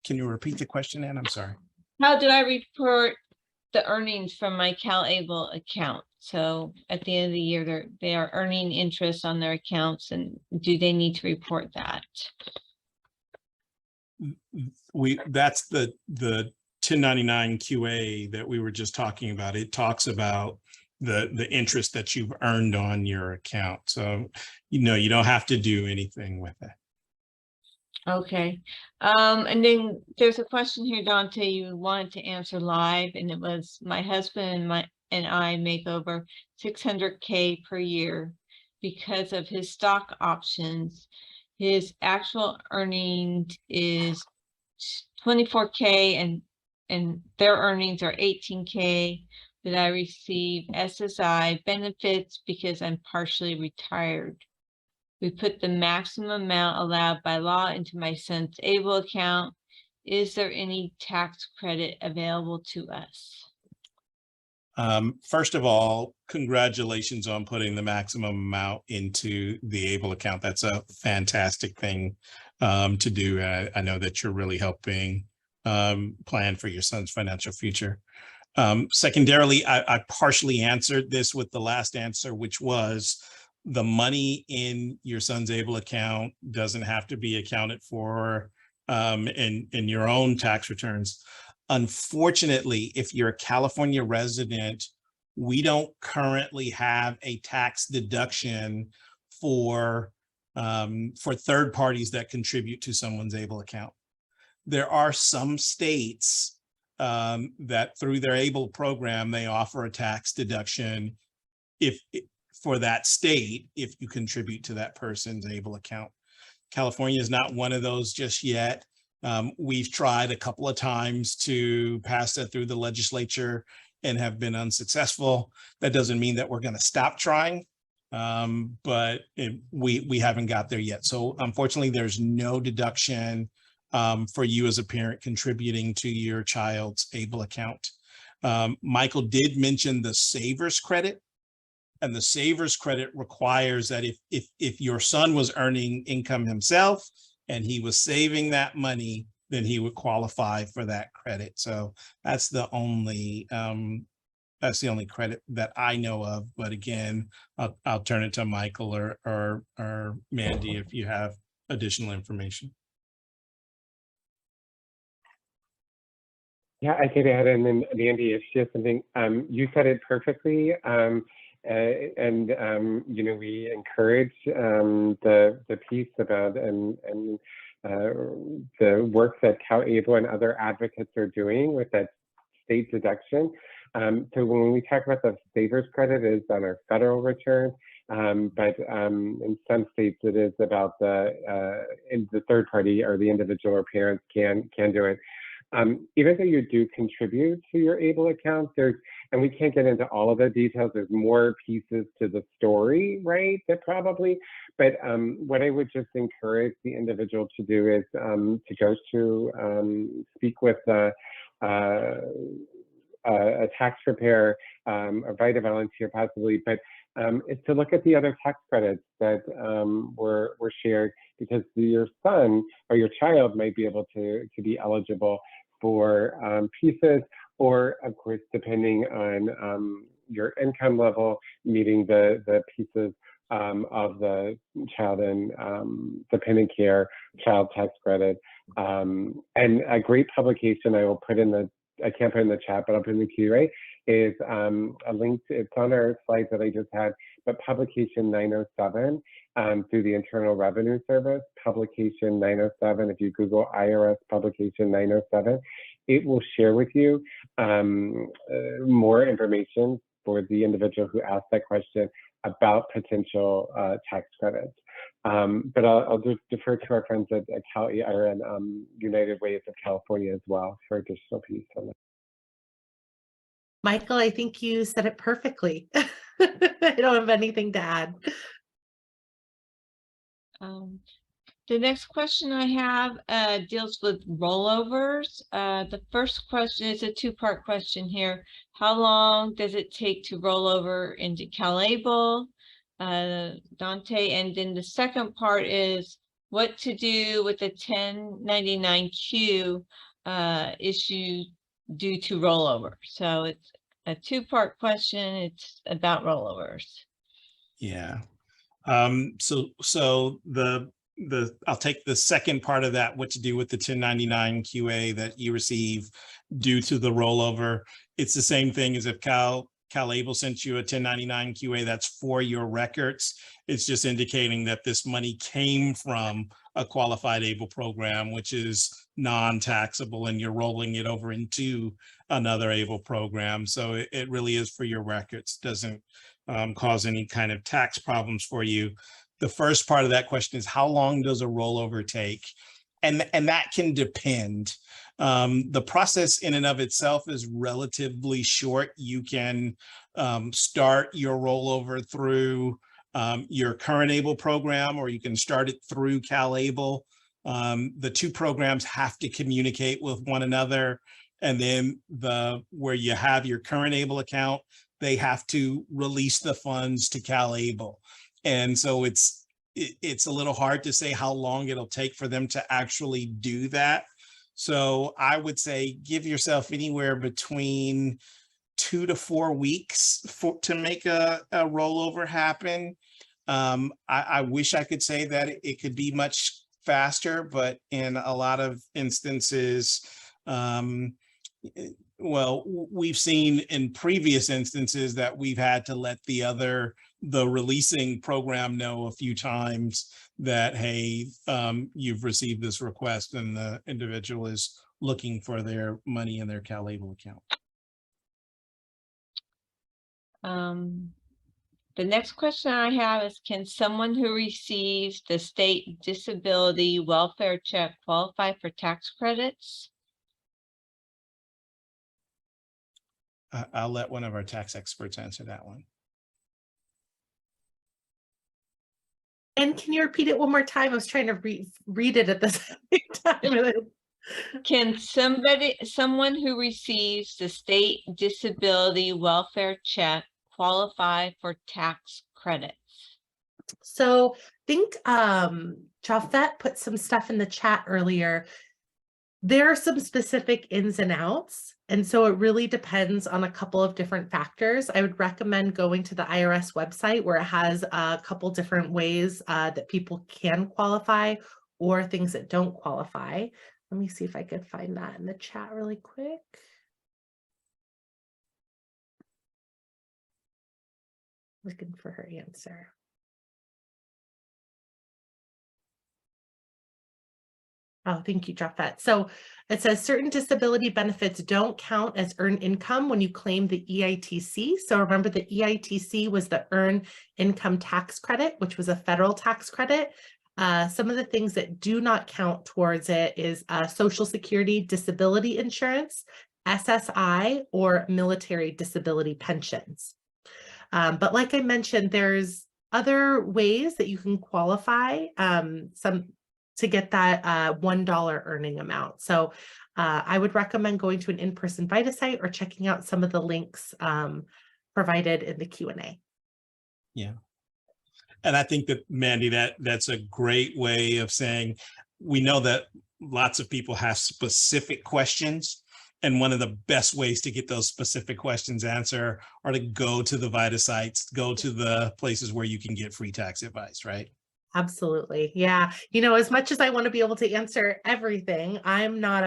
Can you repeat the question, Ann? I'm sorry. How do I report the earnings from my CalABLE account? So at the end of the year, they are earning interest on their accounts, and do they need to report that? That's the 1099 QA that we were just talking about. It talks about the interest that you've earned on your account. So, you don't have to do anything with it. Okay. And then there's a question here, Dante, you wanted to answer live, and it was, my husband and I make over 600K per year because of his stock options. His actual earnings is 24K and their earnings are 18K. That I receive SSI benefits because I'm partially retired. We put the maximum amount allowed by law into my son's ABLE account. Is there any tax credit available to us? First of all, congratulations on putting the maximum amount into the ABLE account. That's a fantastic thing to do. I know that you're really helping plan for your son's financial future. Secondarily, I partially answered this with the last answer, which was the money in your son's ABLE account doesn't have to be accounted for in your own tax returns. Unfortunately, if you're a California resident, we don't currently have a tax deduction for third parties that contribute to someone's ABLE account. There are some states that through their ABLE program, they offer a tax deduction for that state if you contribute to that person's ABLE account. California is not one of those just yet. We've tried a couple of times to pass that through the legislature and have been unsuccessful. That doesn't mean that we're going to stop trying, but we haven't got there yet. So unfortunately, there's no deduction for you as a parent contributing to your child's ABLE account. Michael did mention the Savers credit, and the Savers credit requires that if your son was earning income himself and he was saving that money, then he would qualify for that credit. So that's the only credit that I know of. But again, I'll turn it to Michael or Mandy if you have additional information. Yeah, I could add in, and Mandy, if she has something, you said it perfectly. We encourage the piece about and the work that CalABLE and other advocates are doing with that state deduction. So when we talk about the Savers credit, it is on our federal return, but in some states it is about the third party or the individual or parents can do it. Even though you do contribute to your ABLE account, and we can't get into all of the details, there's more pieces to the story, right? But what I would just encourage the individual to do is to go to speak with a tax preparer, invite a volunteer possibly, but is to look at the other tax credits that were shared, because your son or your child might be able to be eligible for pieces, or of course, depending on your income level, meeting the pieces of the child and dependent care child tax credit. And a great publication I will put in the, I can't put in the chat, but I'll put in the QA, is a link to, it's on our slides that I just had, but publication 907 through the Internal Revenue Service, publication 907. If you Google IRS publication 907, it will share with you more information for the individual who asked that question about potential tax credits. But I'll just defer to our friends at United Ways of California as well for additional piece on that. Michael, I think you said it perfectly. I don't have anything to add. The next question I have deals with rollovers. The first question is a two-part question here. How long does it take to roll over into CalABLE, Dante? And then the second part is what to do with the 1099-Q issue due to rollover. So it's a two-part question. It's about rollovers. Yeah. So I'll take the second part of that, what to do with the 1099 QA that you receive due to the rollover. It's the same thing as if CalABLE sent you a 1099 QA that's for your records. It's just indicating that this money came from a qualified ABLE program, which is non-taxable, and you're rolling it over into another ABLE program. So it really is for your records. Doesn't cause any kind of tax problems for you. The first part of that question is, how long does a rollover take? And that can depend. The process in and of itself is relatively short. You can start your rollover through your current ABLE program, or you can start it through CalABLE. The two programs have to communicate with one another. And then where you have your current ABLE account, they have to release the funds to CalABLE. And so it's a little hard to say how long it'll take for them to actually do that. So I would say give yourself anywhere between 2 to 4 weeks to make a rollover happen. I wish I could say that it could be much faster, but in a lot of instances, well, we've seen in previous instances that we've had to let the releasing program know a few times that, hey, you've received this request and the individual is looking for their money in their CalABLE account. The next question I have is, can someone who receives the state disability welfare check qualify for tax credits? I'll let one of our tax experts answer that one. And can you repeat it one more time? I was trying to read it at the same time. Can someone who receives the state disability welfare check qualify for tax credits? So I think Jafet put some stuff in the chat earlier. There are some specific ins and outs, and so it really depends on a couple of different factors. I would recommend going to the IRS website, where it has a couple different ways that people can qualify, or things that don't qualify. Let me see if I could find that in the chat really quick. Looking for her answer. Oh, thank you, Jafet. So it says certain disability benefits don't count as earned income when you claim the EITC. So remember, the EITC was the Earned Income Tax Credit, which was a federal tax credit. Some of the things that do not count towards it is Social Security disability insurance, SSI, or military disability pensions. But like I mentioned, there's other ways that you can qualify to get that $1 earning amount. So I would recommend going to an in-person VITA site or checking out some of the links provided in the Q&A. Yeah. And I think that, Mandy, that's a great way of saying, we know that lots of people have specific questions. And one of the best ways to get those specific questions answered are to go to the VITA sites, go to the places where you can get free tax advice, right? Absolutely. Yeah. As much as I want to be able to answer everything, I'm not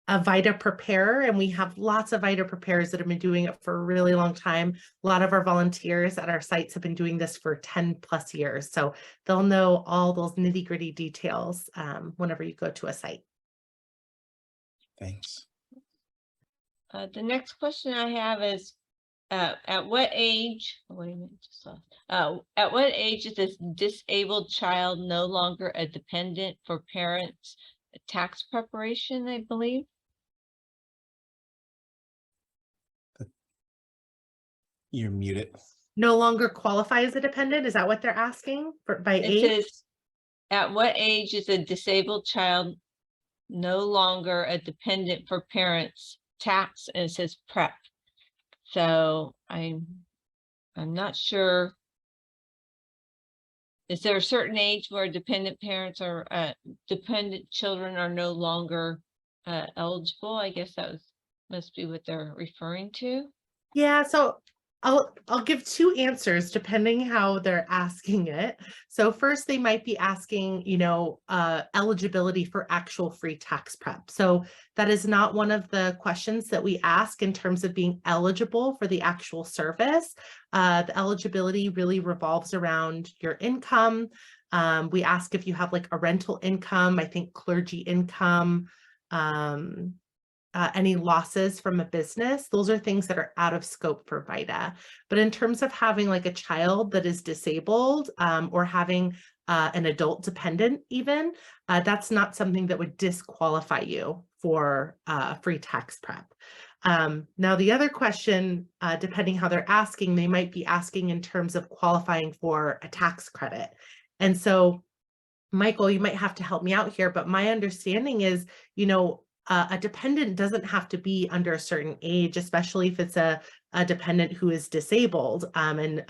a VITA preparer, and we have lots of VITA preparers that have been doing it for a really long time. A lot of our volunteers at our sites have been doing this for 10 plus years. So they'll know all those nitty gritty details whenever you go to a site. Thanks. The next question I have is, at what age, wait a minute, just lost. At what age is this disabled child no longer a dependent for parents' tax preparation, I believe? You're muted. No longer qualify as a dependent? Is that what they're asking by It age? says, at what age is a disabled child no longer a dependent for parents' tax? And it says prep. So I'm not sure. Is there a certain age where dependent parents or dependent children are no longer eligible? I guess that must be what they're referring to. Yeah, so I'll give two answers depending how they're asking it. So first, they might be asking, eligibility for actual free tax prep. So that is not one of the questions that we ask in terms of being eligible for the actual service. The eligibility really revolves around your income. We ask if you have like a rental income, I think clergy income, any losses from a business. Those are things that are out of scope for VITA. But in terms of having like a child that is disabled or having an adult dependent even, that's not something that would disqualify you for free tax prep. Now, the other question, depending how they're asking, they might be asking in terms of qualifying for a tax credit. And so, Michael, you might have to help me out here, but my understanding is, a dependent doesn't have to be under a certain age, especially if it's a dependent who is disabled and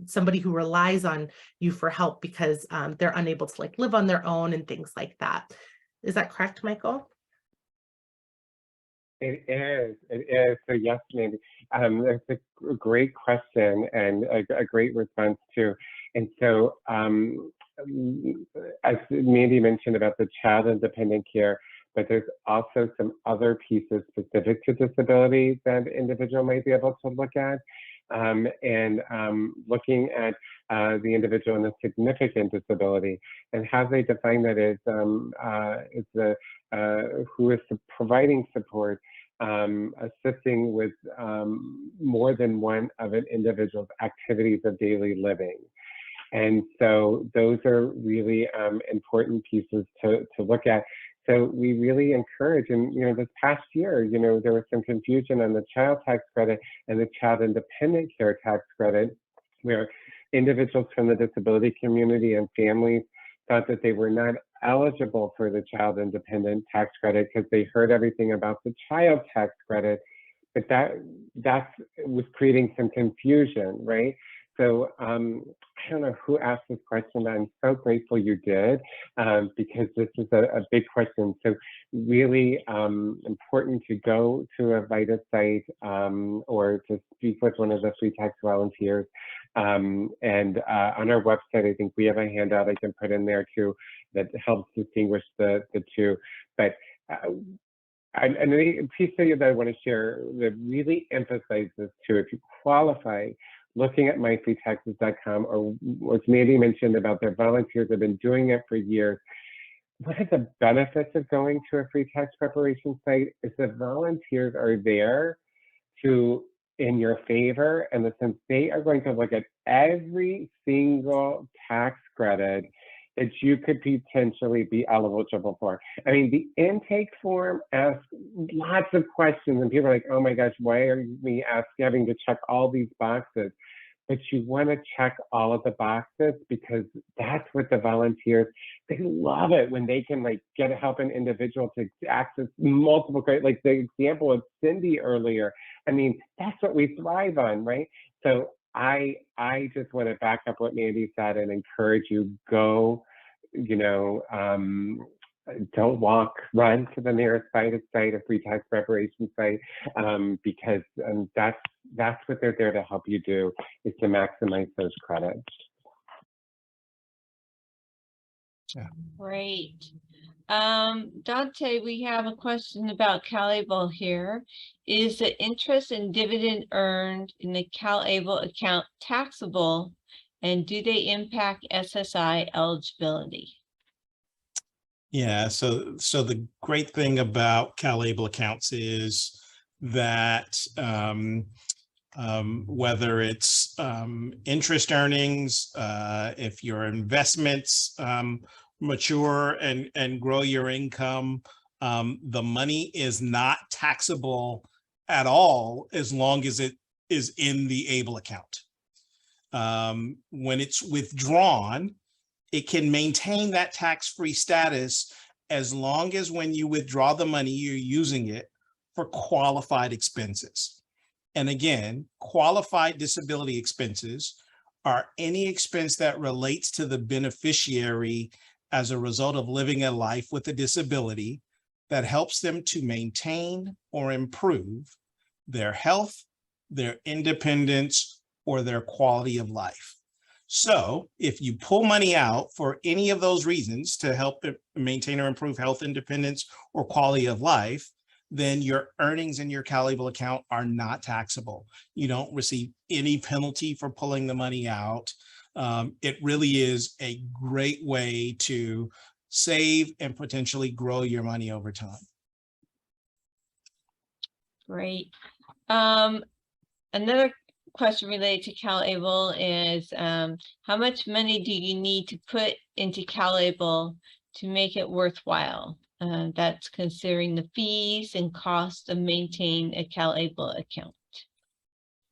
somebody who relies on you for help because they're unable to like live on their own and things like that. Is that correct, Michael? It is. So yes, Mandy, that's a great question and a great response too. And so as Mandy mentioned about the child and dependent care, but there's also some other pieces specific to disability that the individual might be able to look at. Looking at the individual in a significant disability and how they define that is who is providing support, assisting with more than one of an individual's activities of daily living. And so those are really important pieces to look at. So we really encourage, and this past year, there was some confusion on the child tax credit and the child and dependent care tax credit, where individuals from the disability community and families thought that they were not eligible for the child and dependent tax credit because they heard everything about the child tax credit, but that was creating some confusion, right? So I don't know who asked this question, but I'm so grateful you did because this is a big question. So really important to go to a VITA site or to speak with one of the free tax volunteers. And on our website, I think we have a handout I can put in there too that helps distinguish the two. But a piece of you that I want to share that really emphasizes too, if you qualify, looking at myfreetaxes.com, or what Mandy mentioned about their volunteers have been doing it for years. One of the benefits of going to a free tax preparation site is that volunteers are there in your favor, in the sense they are going to look at every single tax credit that you could potentially be eligible for. I mean, the intake form asks lots of questions and people are like, oh my gosh, why are we having to check all these boxes? but you want to check all of the boxes, because that's what the volunteers, they love it when they can like get help an individual to access multiple, like the example of Cindy earlier. I mean, that's what we thrive on, right? So I just want to back up what Mandy said and encourage you, go, you know, don't walk, run to the nearest site, a free tax preparation site, because that's what they're there to help you do, is to maximize those credits. Great. Dante, we have a question about CalABLE here. Is the interest and dividend earned in the CalABLE account taxable, and do they impact SSI eligibility? Yeah, so the great thing about CalABLE accounts is that whether it's interest earnings, if your investments mature and grow your income, the money is not taxable at all as long as it is in the ABLE account. When it's withdrawn, it can maintain that tax-free status as long as when you withdraw the money, you're using it for qualified expenses. And again, qualified disability expenses are any expense that relates to the beneficiary as a result of living a life with a disability that helps them to maintain or improve their health, their independence, or their quality of life. So if you pull money out for any of those reasons to help maintain or improve health, independence, or quality of life, then your earnings in your CalABLE account are not taxable. You don't receive any penalty for pulling the money out. It really is a great way to save and potentially grow your money over time. Great. Another question related to CalABLE is how much money do you need to put into CalABLE to make it worthwhile? That's considering the fees and cost of maintaining a CalABLE account.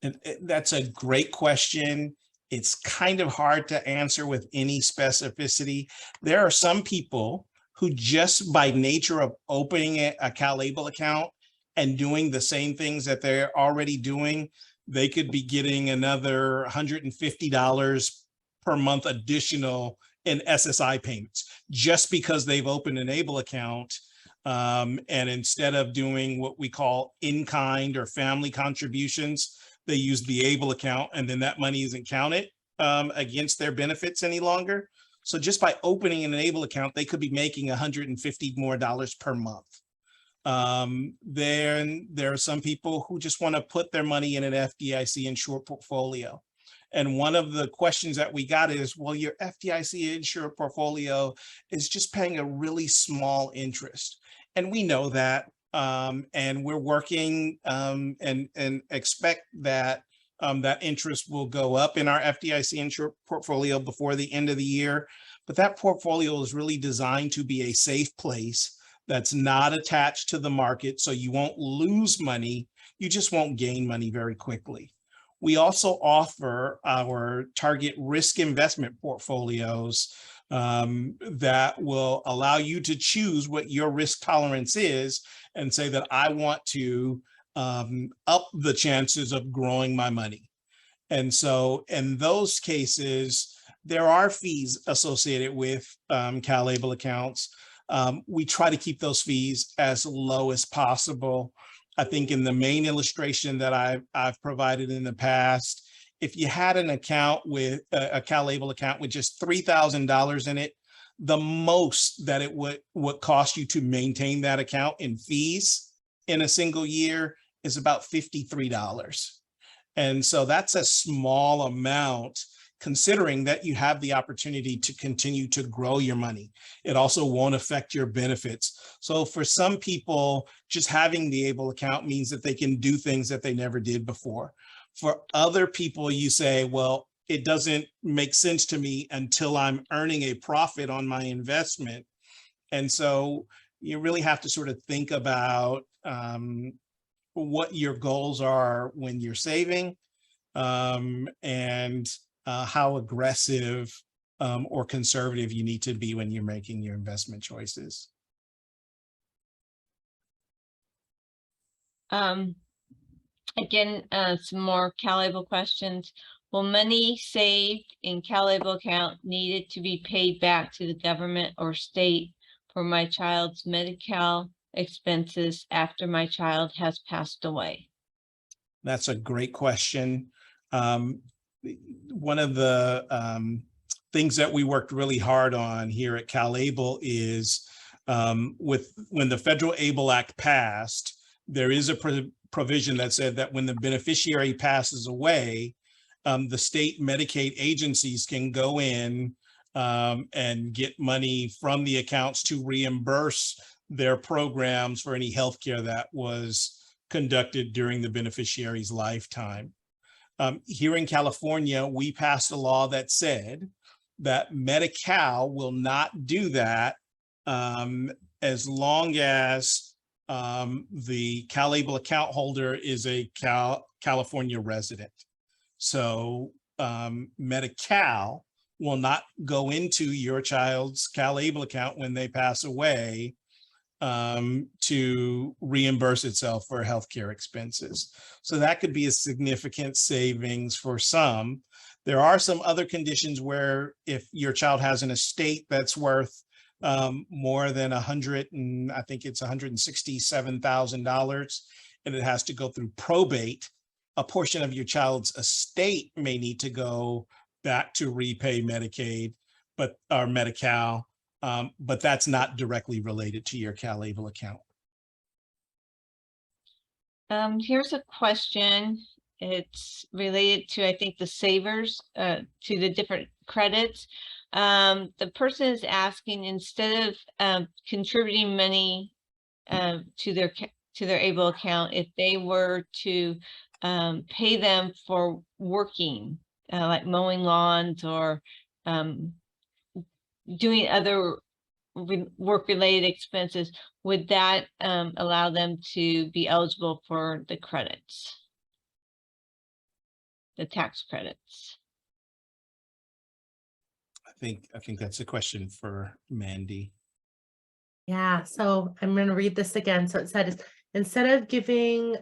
And that's a great question. It's kind of hard to answer with any specificity. There are some people who just by nature of opening a CalABLE account and doing the same things that they're already doing, they could be getting another $150 per month additional in SSI payments just because they've opened an ABLE account. And instead of doing what we call in-kind or family contributions, they use the ABLE account, and then that money isn't counted against their benefits any longer. So just by opening an ABLE account, they could be making $150 more per month. Then there are some people who just want to put their money in an FDIC insured portfolio. And one of the questions that we got is, well, your FDIC insured portfolio is just paying a really small interest. And we know that, and we're working and expect that that interest will go up in our FDIC insured portfolio before the end of the year. But that portfolio is really designed to be a safe place that's not attached to the market, so you won't lose money, you just won't gain money very quickly. We also offer our target risk investment portfolios that will allow you to choose what your risk tolerance is and say that I want to up the chances of growing my money. And so in those cases, there are fees associated with CalABLE accounts. We try to keep those fees as low as possible. I think in the main illustration that I've provided in the past, if you had an account with a CalABLE account with just $3,000 in it, the most that it would cost you to maintain that account in fees in a single year is about $53. And so that's a small amount, considering that you have the opportunity to continue to grow your money. It also won't affect your benefits. So for some people, just having the ABLE account means that they can do things that they never did before. For other people, you say, well, it doesn't make sense to me until I'm earning a profit on my investment. And so you really have to sort of think about what your goals are when you're saving, and how aggressive or conservative you need to be when you're making your investment choices. Again, some more CalABLE questions. Will money saved in CalABLE account needed to be paid back to the government or state for my child's Medi-Cal expenses after my child has passed away? That's a great question. One of the things that we worked really hard on here at CalABLE is when the Federal ABLE Act passed, there is a provision that said that when the beneficiary passes away, the state Medicaid agencies can go in and get money from the accounts to reimburse their programs for any healthcare that was conducted during the beneficiary's lifetime. Here in California, we passed a law that said that Medi-Cal will not do that as long as the CalABLE account holder is a California resident. So Medi-Cal will not go into your child's CalABLE account when they pass away to reimburse itself for healthcare expenses. So that could be a significant savings for some. There are some other conditions where if your child has an estate that's worth more than $167,000, and it has to go through probate, a portion of your child's estate may need to go back to repay Medicaid, or Medi-Cal, but that's not directly related to your CalABLE account. Here's a question. It's related to, I think, the savers, to the different credits. The person is asking, instead of contributing money to their ABLE account, if they were to pay them for working, like mowing lawns or doing other work-related expenses, would that allow them to be eligible for the credits, the tax credits? I think that's a question for Mandy. Yeah, so I'm going to read this again. So it said, instead of giving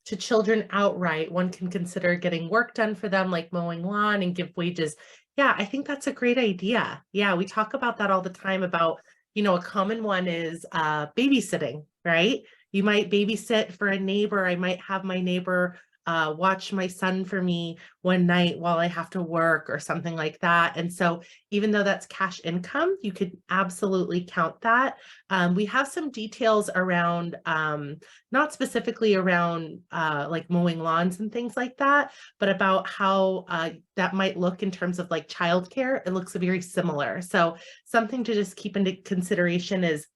to children outright, one can consider getting work done for them, like mowing lawn, and give wages. Yeah, I think that's a great idea. Yeah, we talk about that all the time about, a common one is babysitting, right? You might babysit for a neighbor. I might have my neighbor watch my son for me one night while I have to work or something like that. And so even though that's cash income, you could absolutely count that. We have some details around, not specifically around like mowing lawns and things like that, but about how that might look in terms of like childcare. It looks very similar. So something to just keep into consideration is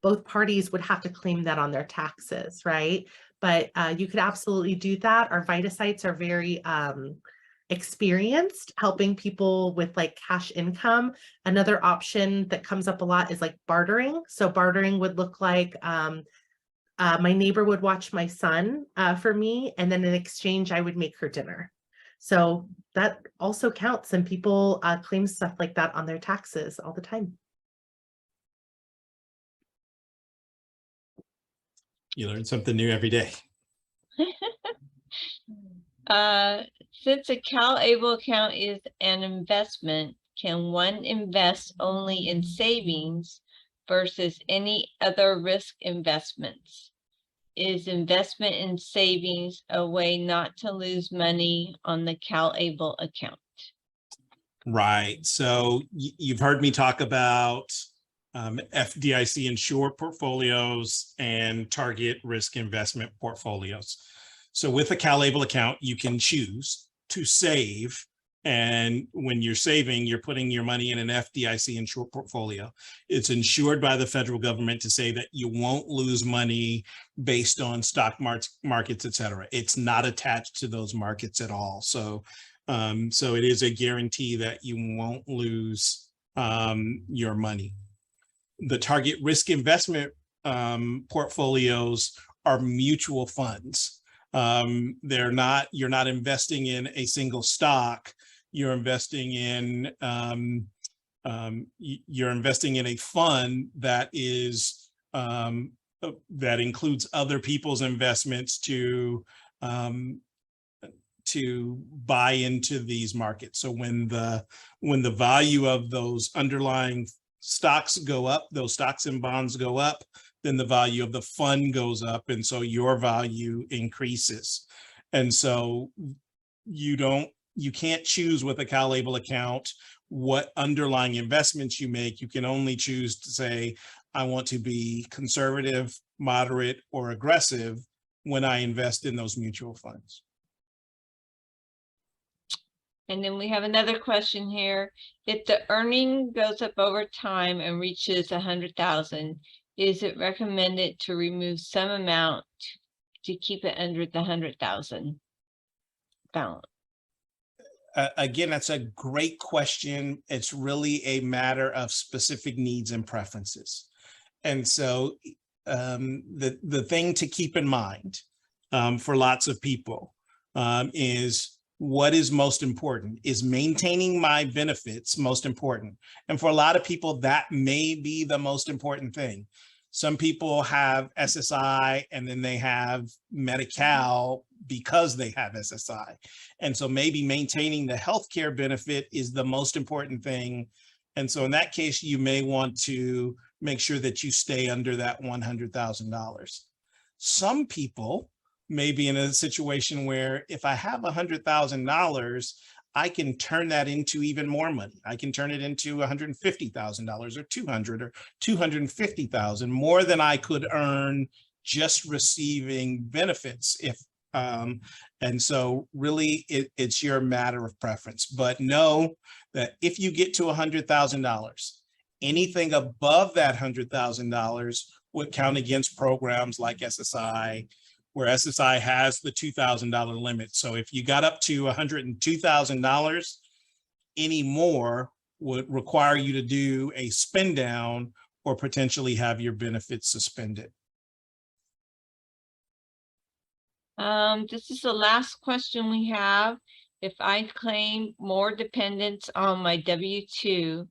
both parties would have to claim that on their taxes, right? But you could absolutely do that. Our VITA sites are very experienced helping people with like cash income. Another option that comes up a lot is like bartering. So bartering would look like my neighbor would watch my son for me, and then in exchange, I would make her dinner. So that also counts, and people claim stuff like that on their taxes all the time. You learn something new every day. Since a CalABLE account is an investment, can one invest only in savings versus any other risk investments? Is investment in savings a way not to lose money on the CalABLE account? Right. So you've heard me talk about FDIC insured portfolios and target risk investment portfolios. So with a CalABLE account, you can choose to save. And when you're saving, you're putting your money in an FDIC insured portfolio. It's insured by the federal government to say that you won't lose money based on stock markets, et cetera. It's not attached to those markets at all. So it is a guarantee that you won't lose your money. The target risk investment portfolios are mutual funds. You're not investing in a single stock. You're investing in you're investing in a fund that is that includes other people's investments to buy into these markets. So when the value of those underlying stocks go up, those stocks and bonds go up, then the value of the fund goes up, and so your value increases. And so you can't choose with a CalABLE account what underlying investments you make. You can only choose to say, I want to be conservative, moderate, or aggressive when I invest in those mutual funds. And then we have another question here. If the earning goes up over time and reaches 100,000, is it recommended to remove some amount to keep it under the 100,000 balance? Again, that's a great question. It's really a matter of specific needs and preferences. And so the thing to keep in mind for lots of people is, what is most important? Is maintaining my benefits most important? And for a lot of people, that may be the most important thing. Some people have SSI and then they have Medi-Cal because they have SSI. And so maybe maintaining the healthcare benefit is the most important thing. And so in that case, you may want to make sure that you stay under that $100,000. Some people may be in a situation where if I have $100,000, I can turn that into even more money. I can turn it into $150,000 or 200 or 250,000, more than I could earn just receiving benefits. And so really it's your matter of preference, but know that if you get to $100,000, anything above that $100,000 would count against programs like SSI, where SSI has the $2,000 limit. So if you got up to $102,000, any more would require you to do a spend down or potentially have your benefits suspended. This is the last question we have. If I claim more dependents on my W-2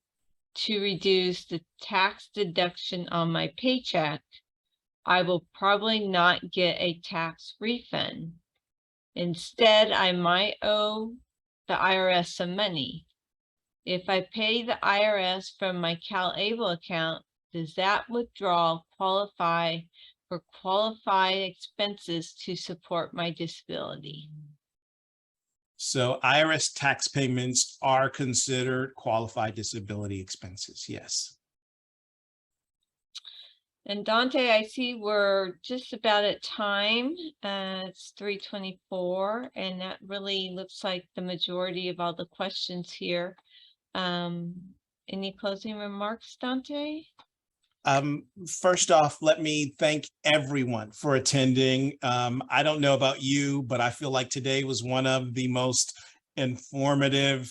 to reduce the tax deduction on my paycheck, I will probably not get a tax refund. Instead, I might owe the IRS some money. If I pay the IRS from my CalABLE account, does that withdrawal qualify for qualified expenses to support my disability? So IRS tax payments are considered qualified disability expenses, yes. And Dante, I see we're just about at time. It's 3:24, and that really looks like the majority of all the questions here. Any closing remarks, Dante? First off, let me thank everyone for attending. I don't know about you, but I feel like today was one of the most informative,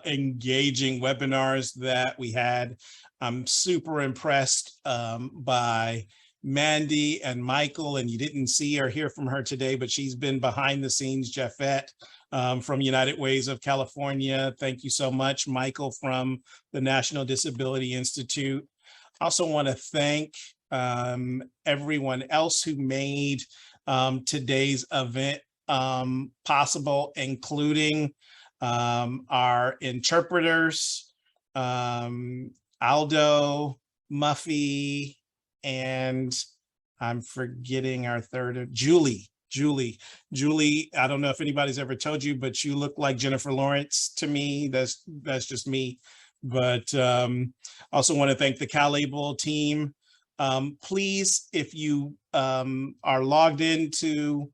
engaging webinars that we had. I'm super impressed by Mandy and Michael, and you didn't see or hear from her today, but she's been behind the scenes. Jeffette from United Ways of California. Thank you so much. Michael from the National Disability Institute. I also want to thank everyone else who made today's event possible, including our interpreters, Aldo, Muffy, and I'm forgetting our third, Julie. I don't know if anybody's ever told you, but you look like Jennifer Lawrence to me. That's just me. But also want to thank the CalABLE team. Please, if you are logged into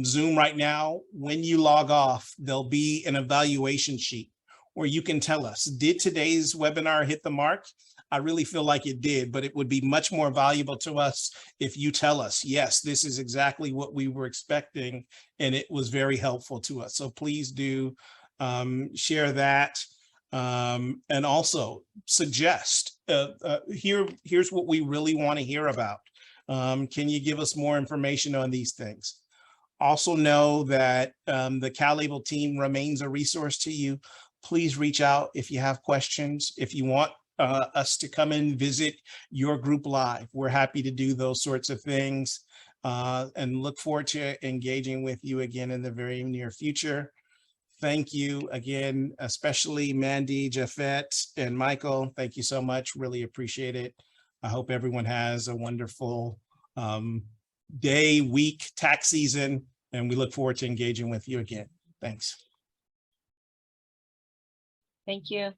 Zoom right now, when you log off, there'll be an evaluation sheet where you can tell us, did today's webinar hit the mark? I really feel like it did, but it would be much more valuable to us if you tell us, yes, this is exactly what we were expecting, and it was very helpful to us. So please do share that. And also suggest, here's what we really want to hear about. Can you give us more information on these things? Also know that the CalABLE team remains a resource to you. Please reach out if you have questions. If you want us to come and visit your group live, we're happy to do those sorts of things, and look forward to engaging with you again in the very near future. Thank you again, especially Mandy, Jafet, and Michael. Thank you so much. Really appreciate it. I hope everyone has a wonderful day, week, tax season, and we look forward to engaging with you again. Thanks. Thank you.